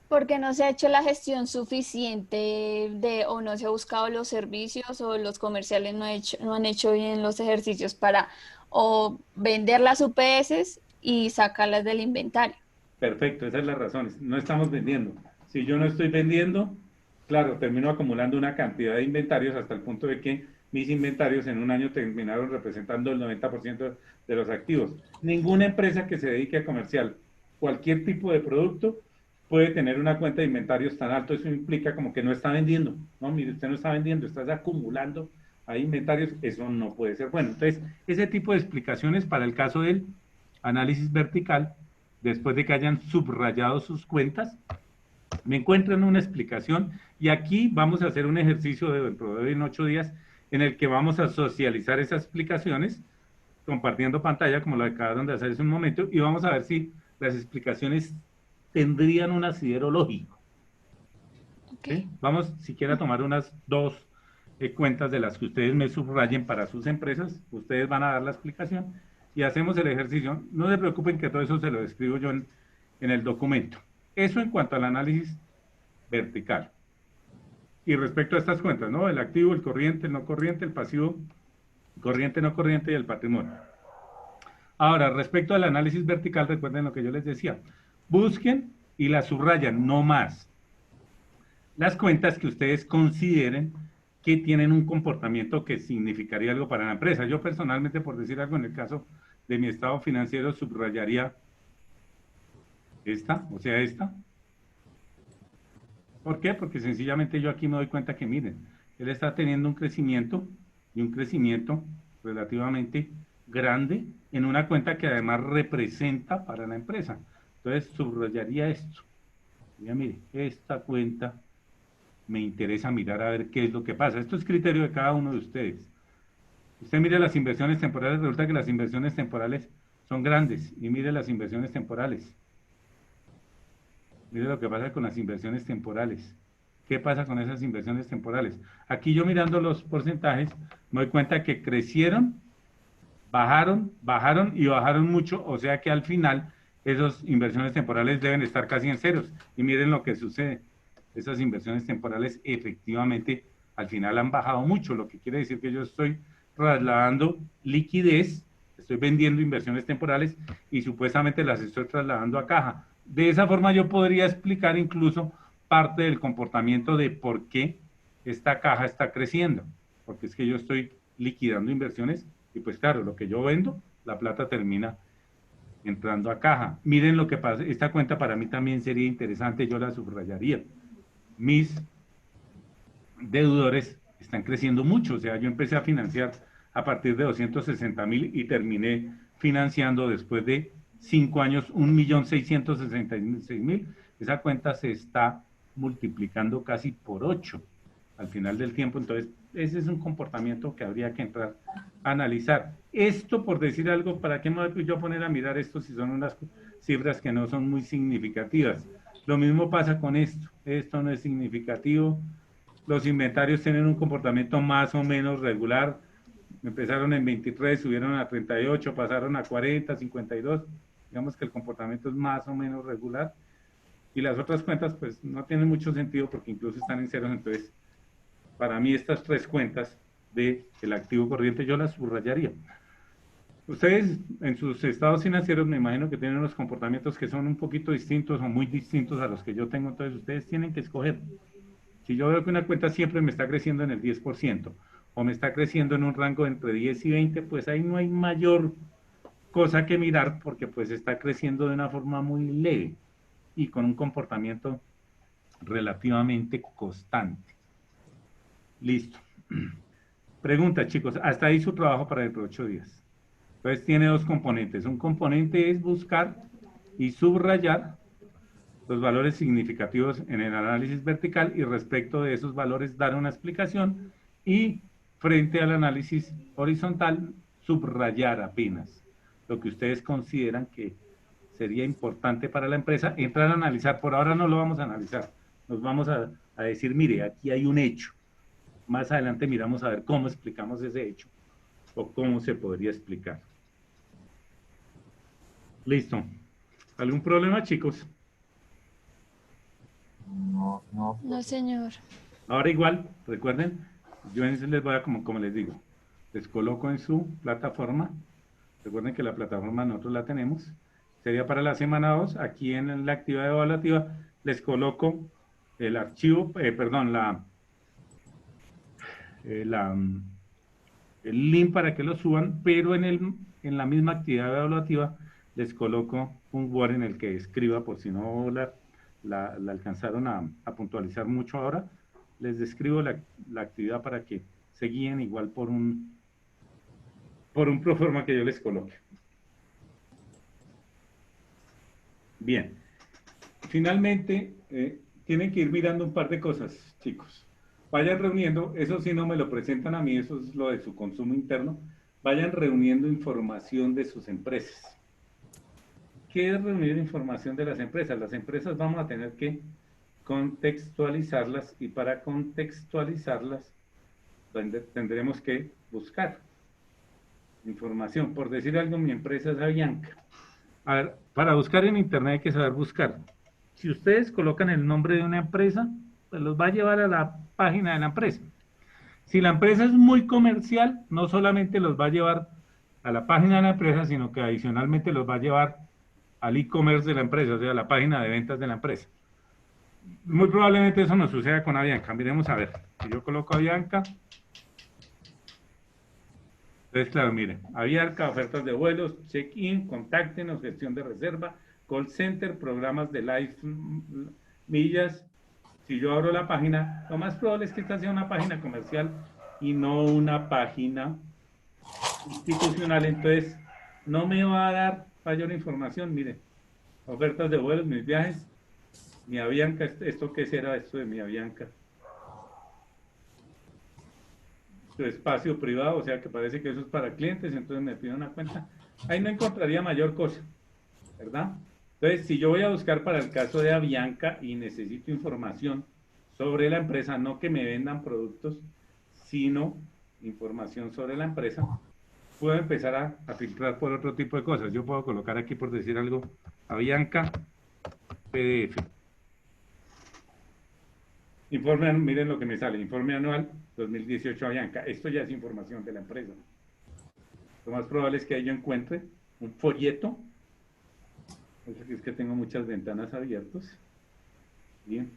Porque no se ha hecho la gestión suficiente o no se ha buscado los servicios o los comerciales no han hecho bien los ejercicios para o vender las UPS y sacarlas del inventario. Perfecto, esa es la razón. No estamos vendiendo. Si yo no estoy vendiendo, claro, termino acumulando una cantidad de inventarios hasta el punto de que mis inventarios en un año terminaron representando el 90% de los activos. Ninguna empresa que se dedique a comercial, cualquier tipo de producto, puede tener una cuenta de inventarios tan alto. Eso implica como que no está vendiendo. No, mire, usted no está vendiendo, estás acumulando ahí inventarios. Eso no puede ser bueno. Entonces, ese tipo de explicaciones para el caso del análisis vertical, después de que hayan subrayado sus cuentas, me encuentran una explicación y aquí vamos a hacer un ejercicio dentro de 8 días en el que vamos a socializar esas explicaciones compartiendo pantalla como lo acabaron de hacer hace un momento y vamos a ver si las explicaciones tendrían un asidero lógico. Ok. ¿Sí? Vamos siquiera a tomar unas 2 cuentas de las que ustedes me subrayen para sus empresas, ustedes van a dar la explicación y hacemos el ejercicio. No se preocupen que todo eso se lo escribo yo en el documento. Eso en cuanto al análisis vertical. Y respecto a estas cuentas, ¿no? El activo, el corriente, el no corriente, el pasivo, corriente, no corriente y el patrimonio. Ahora, respecto al análisis vertical, recuerden lo que yo les decía. Busquen y la subrayan, no más. Las cuentas que ustedes consideren que tienen un comportamiento que significaría algo para la empresa. Yo personalmente, por decir algo, en el caso de mi estado financiero, subrayaría esta, o sea, esta. ¿Por qué? Porque sencillamente yo aquí me doy cuenta que, miren, él está teniendo un crecimiento y un crecimiento relativamente grande en una cuenta que además representa para la empresa. Entonces subrayaría esto. Ya mire, esta cuenta me interesa mirar a ver qué es lo que pasa. Esto es criterio de cada uno de ustedes. Usted mire las inversiones temporales, resulta que las inversiones temporales son grandes. Y mire las inversiones temporales. Mire lo que pasa con las inversiones temporales. ¿Qué pasa con esas inversiones temporales? Aquí yo mirando los porcentajes, me doy cuenta que crecieron, bajaron y bajaron mucho. O sea que al final esas inversiones temporales deben estar casi en ceros. Y miren lo que sucede. Esas inversiones temporales efectivamente al final han bajado mucho, lo que quiere decir que yo estoy trasladando liquidez, estoy vendiendo inversiones temporales y supuestamente las estoy trasladando a caja. De esa forma yo podría explicar incluso parte del comportamiento de por qué esta caja está creciendo, porque es que yo estoy liquidando inversiones y pues claro, lo que yo vendo, la plata termina entrando a caja. Miren lo que pasa, esta cuenta para mí también sería interesante, yo la subrayaría. Mis deudores están creciendo mucho, o sea, yo empecé a financiar a partir de 260.000 y terminé financiando después de 5 años 1.666.000. Esa cuenta se está multiplicando casi por 8 al final del tiempo, entonces ese es un comportamiento que habría que entrar a analizar. Esto, por decir algo, ¿para qué me voy yo a poner a mirar esto si son unas cifras que no son muy significativas? Lo mismo pasa con esto no es significativo. Los inventarios tienen un comportamiento más o menos regular. Empezaron en 23, subieron a 38, pasaron a 40, 52. Digamos que el comportamiento es más o menos regular. Y las otras cuentas pues no tienen mucho sentido porque incluso están en ceros. Entonces, para mí estas tres cuentas del activo corriente yo las subrayaría. Ustedes en sus estados financieros me imagino que tienen unos comportamientos que son un poquito distintos o muy distintos a los que yo tengo. Entonces, ustedes tienen que escoger. Si yo veo que una cuenta siempre me está creciendo en el 10% o me está creciendo en un rango entre 10 y 20, pues ahí no hay mayor cosa que mirar porque pues está creciendo de una forma muy leve y con un comportamiento relativamente constante. Listo. Pregunta, chicos, hasta ahí su trabajo para dentro de 8 días. Entonces tiene dos componentes. Un componente es buscar y subrayar los valores significativos en el análisis vertical y respecto de esos valores dar una explicación y frente al análisis horizontal subrayar apenas lo que ustedes consideran que sería importante para la empresa, entrar a analizar. Por ahora no lo vamos a analizar, nos vamos a decir, mire, aquí hay un hecho. Más adelante miramos a ver cómo explicamos ese hecho o cómo se podría explicar. Listo. ¿Algún problema, chicos? No, no. No, señor. Ahora igual, recuerden, yo les voy a, como les digo, les coloco en su plataforma. Recuerden que la plataforma nosotros la tenemos. Sería para la semana 2. Aquí en la actividad evaluativa les coloco el archivo, el link para que lo suban, pero en la misma actividad evaluativa les coloco un Word en el que escriba, por si no la alcanzaron a puntualizar mucho ahora, les describo la actividad para que se guíen igual por un proforma que yo les coloque. Bien. Finalmente, tienen que ir mirando un par de cosas, chicos. Vayan reuniendo, eso sí no me lo presentan a mí, eso es lo de su consumo interno. Vayan reuniendo información de sus empresas. ¿Qué es reunir información de las empresas? Las empresas vamos a tener que contextualizarlas y para contextualizarlas tendremos que buscar información. Por decir algo, mi empresa es Avianca. A ver, para buscar en internet hay que saber buscar. Si ustedes colocan el nombre de una empresa, pues los va a llevar a la página de la empresa. Si la empresa es muy comercial, no solamente los va a llevar a la página de la empresa, sino que adicionalmente los va a llevar al e-commerce de la empresa, o sea, a la página de ventas de la empresa. Muy probablemente eso nos suceda con Avianca. Miremos a ver. Si yo coloco Avianca, entonces, claro, miren, Avianca, ofertas de vuelos, check-in, contáctenos, gestión de reserva, call center, programas de live millas. Si yo abro la página, lo más probable es que esta sea una página comercial y no una página institucional. Entonces, no me va a dar mayor información. Miren, Ofertas de vuelos, mis viajes. Mi Avianca, ¿esto qué será esto de mi Avianca? Su espacio privado, o sea que parece que eso es para clientes, entonces me pide una cuenta. Ahí no encontraría mayor cosa, ¿verdad? Entonces, si yo voy a buscar para el caso de Avianca y necesito información sobre la empresa, no que me vendan productos, sino información sobre la empresa, puedo empezar a filtrar por otro tipo de cosas. Yo puedo colocar aquí, por decir algo, Avianca PDF. Informe, miren lo que me sale, informe anual 2018 Avianca. Esto ya es información de la empresa. Lo más probable es que ahí yo encuentre un folleto. Es que tengo muchas ventanas abiertas. Bien.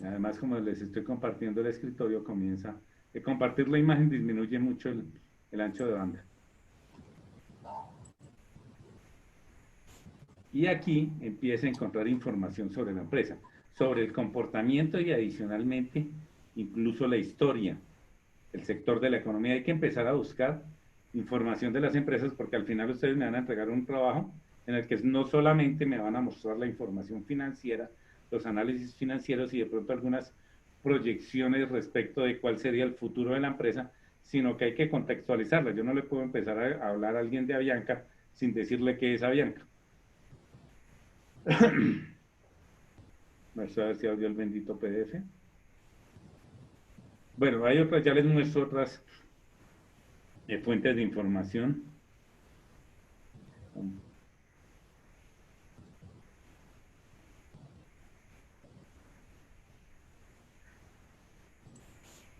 Y además, como les estoy compartiendo el escritorio, comienza. Compartir la imagen disminuye mucho el ancho de banda. Y aquí empieza a encontrar información sobre la empresa, sobre el comportamiento y adicionalmente incluso la historia, el sector de la economía. Hay que empezar a buscar información de las empresas porque al final ustedes me van a entregar un trabajo en el que no solamente me van a mostrar la información financiera, los análisis financieros y de pronto algunas proyecciones respecto de cuál sería el futuro de la empresa, sino que hay que contextualizarla. Yo no le puedo empezar a hablar a alguien de Avianca sin decirle qué es Avianca. Vamos a ver si abrió el bendito PDF. Bueno, hay otras, ya les muestro otras fuentes de información.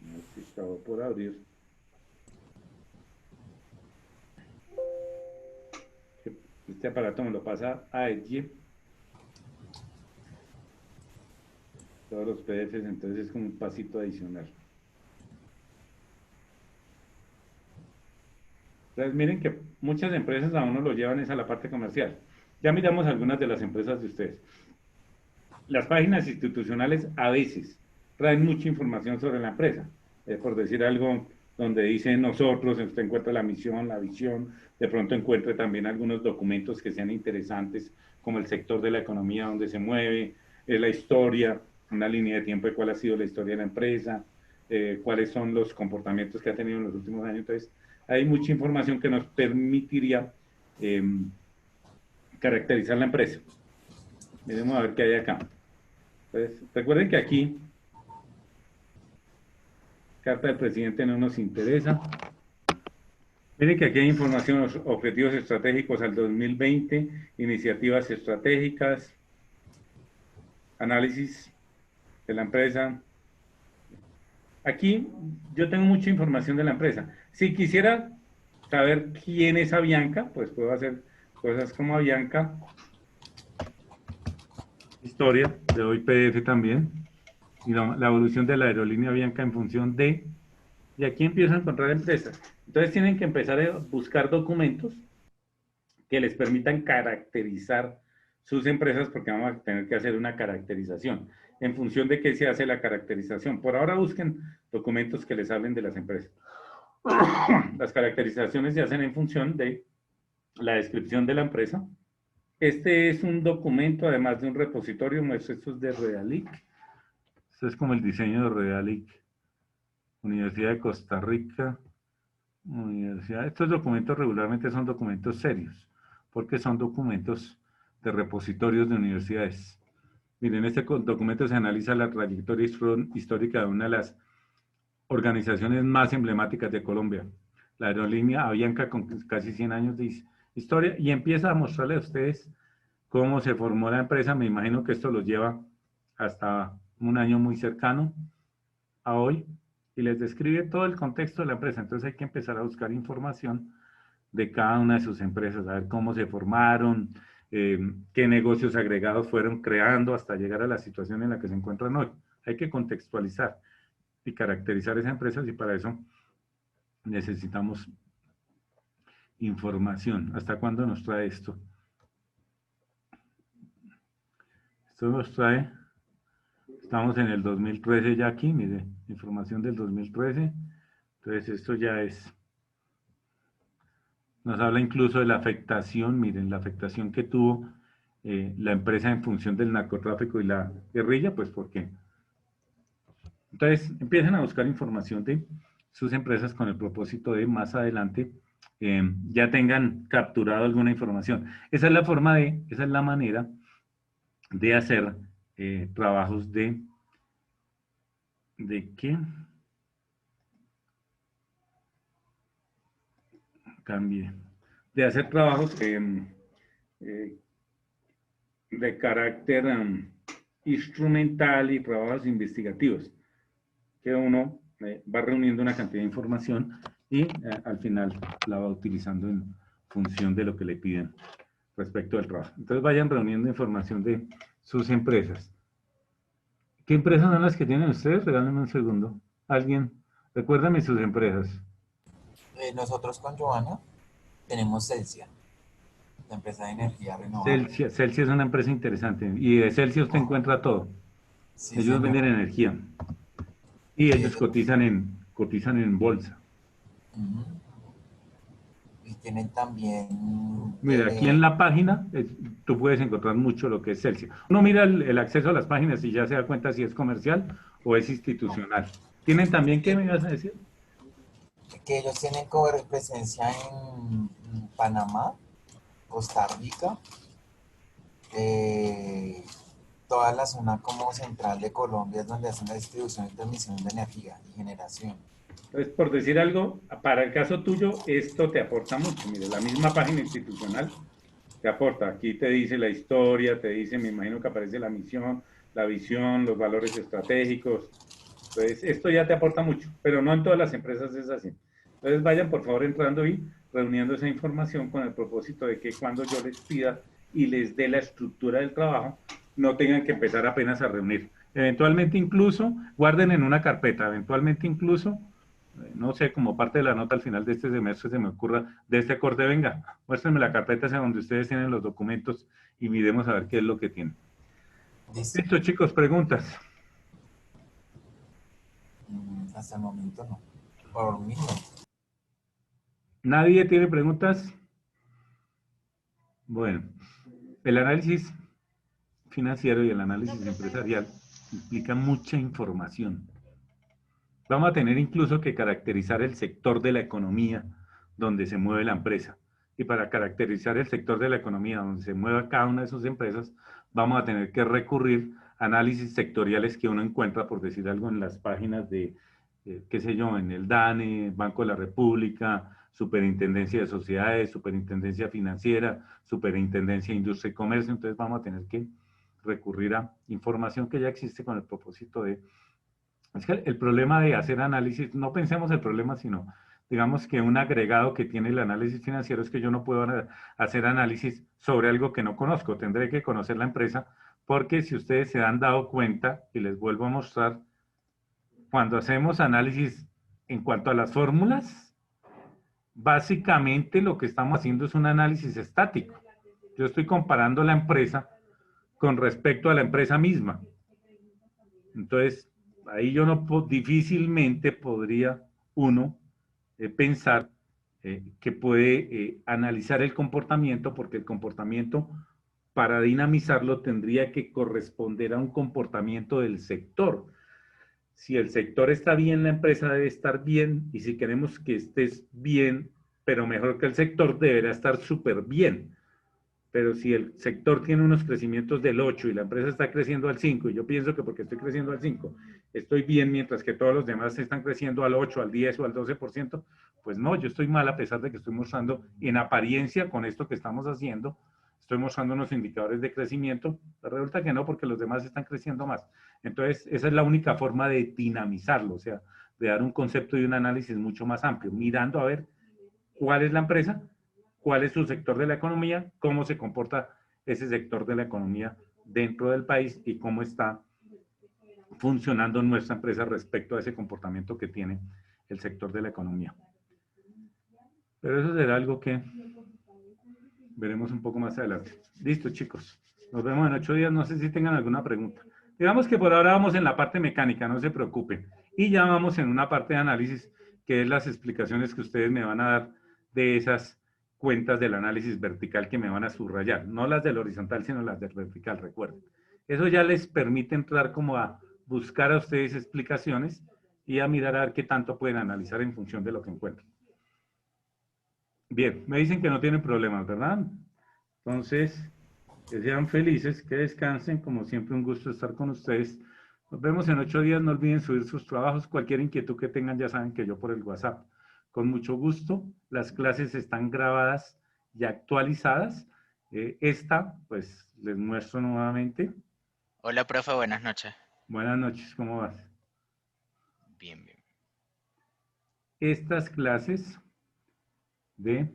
Aquí estaba por abrir. Este aparato me lo pasa a Edge. Todos los PDFs, entonces es como un pasito adicional. Entonces miren que muchas empresas a uno lo llevan es a la parte comercial. Ya miramos algunas de las empresas de ustedes. Las páginas institucionales a veces traen mucha información sobre la empresa. Por decir algo, donde dice nosotros, usted encuentra la misión, la visión, de pronto encuentre también algunos documentos que sean interesantes, como el sector de la economía donde se mueve, la historia, una línea de tiempo de cuál ha sido la historia de la empresa, cuáles son los comportamientos que ha tenido en los últimos años. Entonces, hay mucha información que nos permitiría caracterizar la empresa. Miremos a ver qué hay acá. Entonces, recuerden que aquí, carta del presidente no nos interesa. Miren que aquí hay información, los objetivos estratégicos al 2020, iniciativas estratégicas, análisis de la empresa. Aquí yo tengo mucha información de la empresa. Si quisiera saber quién es Avianca, pues puedo hacer cosas como Avianca, historia, le doy PDF también, y la evolución de la aerolínea Avianca en función de, y aquí empiezo a encontrar empresas. Entonces tienen que empezar a buscar documentos que les permitan caracterizar sus empresas porque vamos a tener que hacer una caracterización. ¿En función de qué se hace la caracterización? Por ahora busquen documentos que les hablen de las empresas. Las caracterizaciones se hacen en función de la descripción de la empresa. Este es un documento, además de un repositorio, esto es de Realic. Esto es como el diseño de Realic. Universidad de Costa Rica. Universidad. Estos documentos regularmente son documentos serios, porque son documentos de repositorios de universidades. Miren, este documento se analiza la trayectoria histórica de una de las organizaciones más emblemáticas de Colombia, la aerolínea Avianca, con casi 100 años de historia, y empieza a mostrarles a ustedes cómo se formó la empresa. Me imagino que esto los lleva hasta un año muy cercano a hoy, y les describe todo el contexto de la empresa. Entonces hay que empezar a buscar información de cada una de sus empresas, a ver cómo se formaron, qué negocios agregados fueron creando hasta llegar a la situación en la que se encuentran hoy. Hay que contextualizar y caracterizar esas empresas, y para eso necesitamos información. ¿Hasta cuándo nos trae esto? Esto nos trae, estamos en el 2013 ya aquí, mire, información del 2013. Entonces esto ya es Nos habla incluso de la afectación, miren, la afectación que tuvo la empresa en función del narcotráfico y la guerrilla, pues porque... Entonces, empiezan a buscar información de sus empresas con el propósito de más adelante ya tengan capturado alguna información. Esa es la forma de, esa es la manera de hacer trabajos ¿de qué? Cambie. De hacer trabajos de carácter instrumental y trabajos investigativos, que uno va reuniendo una cantidad de información y al final la va utilizando en función de lo que le piden respecto al trabajo. Entonces vayan reuniendo información de sus empresas. ¿Qué empresas son las que tienen ustedes? Regálenme un segundo. ¿Alguien? Recuérdame sus empresas. Nosotros con Joana tenemos Celsia, la empresa de energía renovable. Celsia es una empresa interesante y de Celsia usted encuentra todo. Sí, Ellos señor. venden energía y ellos ellos- cotizan en bolsa. Ujú. Y tienen también... Mira, aquí en la página tú puedes encontrar mucho lo que es Celsia. Uno mira el acceso a las páginas y ya se da cuenta si es comercial o es institucional. ¿Tienen también qué me ibas a decir? que ellos tienen presencia en Panamá, Costa Rica, toda la zona como central de Colombia es donde hacen la distribución y transmisión de energía y generación. Entonces, por decir algo, para el caso tuyo, esto te aporta mucho. Mire, la misma página institucional te aporta. Aquí te dice la historia, te dice, me imagino que aparece la misión, la visión, los valores estratégicos. Entonces, esto ya te aporta mucho, pero no en todas las empresas es así. Entonces, vayan por favor entrando y reuniendo esa información con el propósito de que cuando yo les pida y les dé la estructura del trabajo, no tengan que empezar apenas a reunir. Eventualmente incluso, guarden en una carpeta, eventualmente incluso, no sé, como parte de la nota al final de este semestre se me ocurra, de este corte, venga, muéstrenme la carpeta hacia donde ustedes tienen los documentos y miremos a ver qué es lo que tienen. Listo, chicos, preguntas. Hasta el momento no. Por mí no. ¿Nadie tiene preguntas? Bueno, el análisis financiero y el análisis empresarial implican mucha información. Vamos a tener incluso que caracterizar el sector de la economía donde se mueve la empresa. Y para caracterizar el sector de la economía donde se mueva cada una de sus empresas, vamos a tener que recurrir a análisis sectoriales que uno encuentra, por decir algo, en las páginas de, qué sé yo, en el DANE, Banco de la República, Superintendencia de Sociedades, Superintendencia Financiera, Superintendencia de Industria y Comercio. Entonces vamos a tener que recurrir a información que ya existe con el propósito de... Es que el problema de hacer análisis, no pensemos el problema, sino digamos que un agregado que tiene el análisis financiero es que yo no puedo hacer análisis sobre algo que no conozco. Tendré que conocer la empresa, porque si ustedes se han dado cuenta, y les vuelvo a mostrar, cuando hacemos análisis en cuanto a las fórmulas, básicamente lo que estamos haciendo es un análisis estático. Yo estoy comparando la empresa con respecto a la empresa misma. Entonces, ahí yo no difícilmente podría uno pensar que puede analizar el comportamiento, porque el comportamiento, para dinamizarlo, tendría que corresponder a un comportamiento del sector. Si el sector está bien, la empresa debe estar bien, y si queremos que estés bien, pero mejor que el sector, deberá estar súper bien. Pero si el sector tiene unos crecimientos del 8 y la empresa está creciendo al 5, y yo pienso que porque estoy creciendo al 5, estoy bien, mientras que todos los demás están creciendo al 8, al 10 o al 12%, pues no, yo estoy mal a pesar de que estoy mostrando en apariencia con esto que estamos haciendo, estoy mostrando unos indicadores de crecimiento, pero resulta que no, porque los demás están creciendo más. Entonces, esa es la única forma de dinamizarlo, o sea, de dar un concepto y un análisis mucho más amplio, mirando a ver cuál es la empresa, cuál es su sector de la economía, cómo se comporta ese sector de la economía dentro del país y cómo está funcionando nuestra empresa respecto a ese comportamiento que tiene el sector de la economía. Pero eso será algo que veremos un poco más adelante. Listo, chicos. Nos vemos en 8 días. No sé si tengan alguna pregunta. Digamos que por ahora vamos en la parte mecánica, no se preocupen. Y ya vamos en una parte de análisis, que es las explicaciones que ustedes me van a dar de esas cuentas del análisis vertical que me van a subrayar, no las del horizontal, sino las del vertical, recuerden. Eso ya les permite entrar como a buscar a ustedes explicaciones y a mirar a ver qué tanto pueden analizar en función de lo que encuentren. Bien, me dicen que no tienen problemas, ¿verdad? Entonces, que sean felices, que descansen, como siempre un gusto estar con ustedes. Nos vemos en 8 días, no olviden subir sus trabajos, cualquier inquietud que tengan ya saben que yo por el WhatsApp. Con mucho gusto, las clases están grabadas y actualizadas. Esta, pues, les muestro nuevamente. Hola, profe, buenas noches. Buenas noches, ¿cómo vas? Bien, bien. Estas clases de...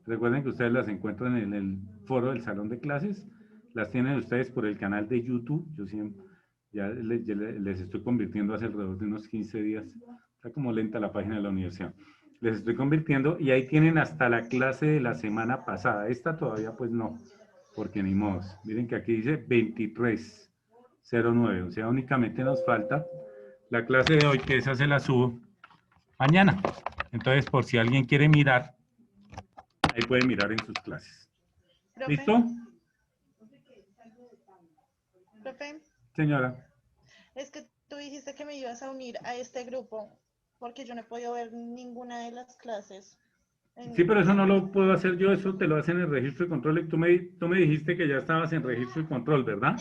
Recuerden que ustedes las encuentran en el foro del salón de clases. Las tienen ustedes por el canal de YouTube. Yo siempre, ya les estoy convirtiendo hace alrededor de unos 15 días. Está como lenta la página de la universidad. Les estoy convirtiendo y ahí tienen hasta la clase de la semana pasada. Esta todavía pues no, porque ni modo. Miren que aquí dice 2309. O sea, únicamente nos falta la clase de hoy, que esa se la subo mañana. Entonces, por si alguien quiere mirar, ahí pueden mirar en sus clases. Profe, ¿Listo? profe, Señora. es que tú dijiste que me ibas a unir a este grupo porque yo no he podido ver ninguna de las clases. Sí, pero eso no lo puedo hacer yo, eso te lo hacen en el registro y control. Y tú me dijiste que ya estabas en registro y control, ¿verdad?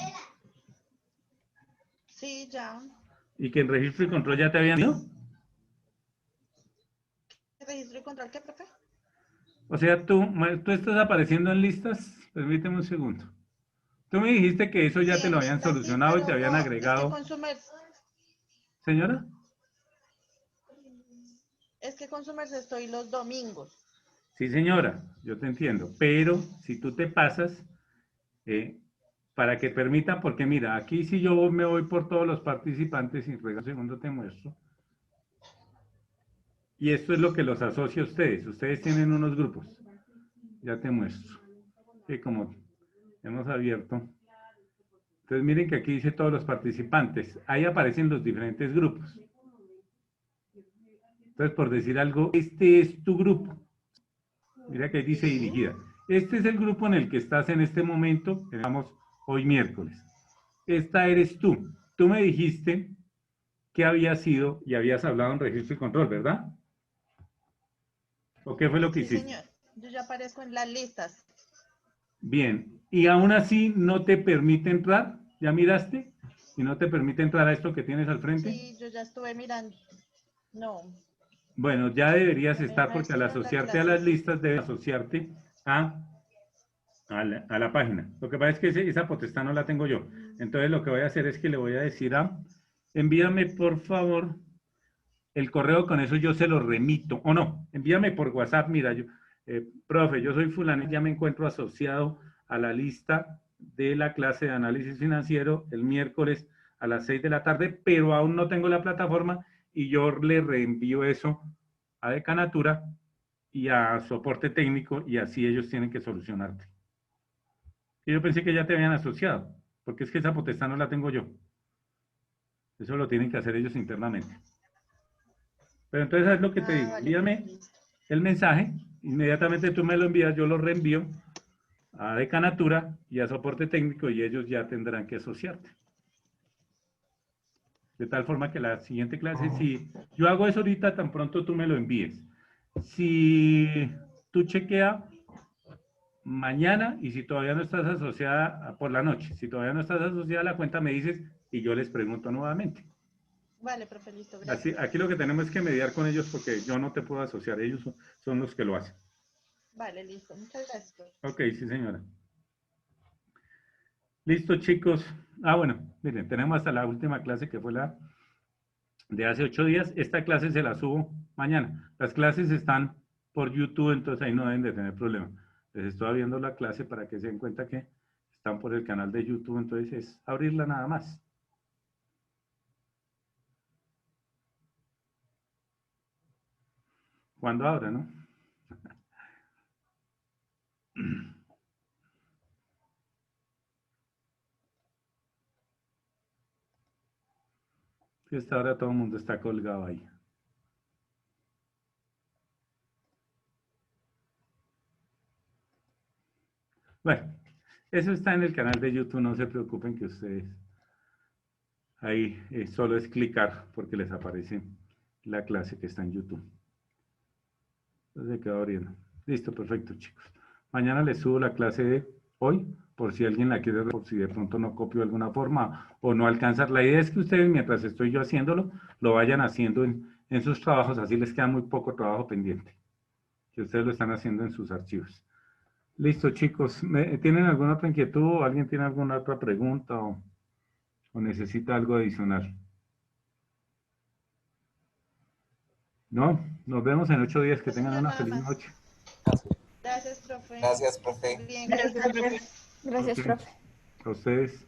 Sí, ya. Y que en registro y control ya te habían ido. ¿Registro y control qué, profe? O sea, tú estás apareciendo en listas. Permíteme un segundo. Tú me dijiste que eso ya Sí, te en lo habían lista sí, solucionado y te pero habían no, es que agregado. Señora. con Sumerce estoy los domingos. Sí, señora, yo te entiendo. Pero si tú te pasas, para que permita, porque mira, aquí si yo me voy por todos los participantes y ruego un segundo te muestro. Y esto es lo que los asocia a ustedes. Ustedes tienen unos grupos. Ya te muestro. Que como hemos abierto. Entonces miren que aquí dice todos los participantes. Ahí aparecen los diferentes grupos. Entonces, por decir algo, este es tu grupo. Mira que ahí dice Sí. dirigida. Este es el grupo en el que estás en este momento. Estamos hoy miércoles. Esta eres tú. Tú me dijiste que habías sido y habías hablado en registro y control, ¿verdad? ¿O qué fue lo que Sí, hiciste? señor. Yo ya aparezco en las listas. Bien. ¿Y aún así no te permite entrar? ¿Ya miraste? ¿Y no te permite entrar a esto que tienes al frente? Sí, yo ya estuve mirando. No, Bueno, ya deberías no me estar deja porque al sino las asociarte a las clases. listas debes asociarte a la página. Lo que pasa es que esa potestad no la tengo yo. Entonces lo que voy a hacer es que le voy a decir envíame por favor el correo, con eso yo se lo remito. O no, envíame por WhatsApp, mira, profe, yo soy fulano y ya me encuentro asociado a la lista de la clase de análisis financiero el miércoles a las 6 de la tarde, pero aún no tengo la plataforma y yo le reenvío eso a Decanatura y a soporte técnico y así ellos tienen que solucionarte. Y yo pensé que ya te habían asociado, porque es que esa potestad no la tengo yo. Eso lo tienen que hacer ellos internamente. Pero entonces es lo que te digo, Vale, profe, envíame listo. el mensaje, inmediatamente tú me lo envías, yo lo reenvío a Decanatura y a soporte técnico y ellos ya tendrán que asociarte. De tal forma que la siguiente clase, si yo hago eso ahorita, tan pronto tú me lo envíes. Si tú chequea mañana y si todavía no estás asociada por la noche, si todavía no estás asociada a la cuenta, me dices y yo les pregunto nuevamente. Vale, profe, listo, Así, gracias. aquí lo que tenemos es que mediar con ellos porque yo no te puedo asociar, ellos son los que lo hacen. Vale, listo. Muchas gracias, profe. Ok, sí señora. Listo chicos. Bueno, miren, tenemos hasta la última clase que fue la de hace 8 días. Esta clase se la subo mañana. Las clases están por YouTube, entonces ahí no deben de tener problema. Les estoy abriendo la clase para que se den cuenta que están por el canal de YouTube, entonces es abrirla nada más. Cuando abra, ¿no? Y hasta ahora todo el mundo está colgado ahí. Bueno, eso está en el canal de YouTube, no se preocupen que ustedes ahí solo es clicar porque les aparece la clase que está en YouTube. Entonces quedó abriendo. Listo, perfecto, chicos. Mañana les subo la clase de hoy, por si alguien la quiere, por si de pronto no copio de alguna forma o no alcanzar. La idea es que ustedes, mientras estoy yo haciéndolo, lo vayan haciendo en sus trabajos, así les queda muy poco trabajo pendiente, que ustedes lo están haciendo en sus archivos. Listo, chicos. ¿Tienen alguna otra inquietud o alguien tiene alguna otra pregunta o necesita algo adicional? No, nos vemos en 8 días. Que No, tengan señor, una nada feliz más. noche. Gracias, profe. Gracias, profe. Bien, Gracias, gracias. profe. Gracias, Ok. profe. A ustedes.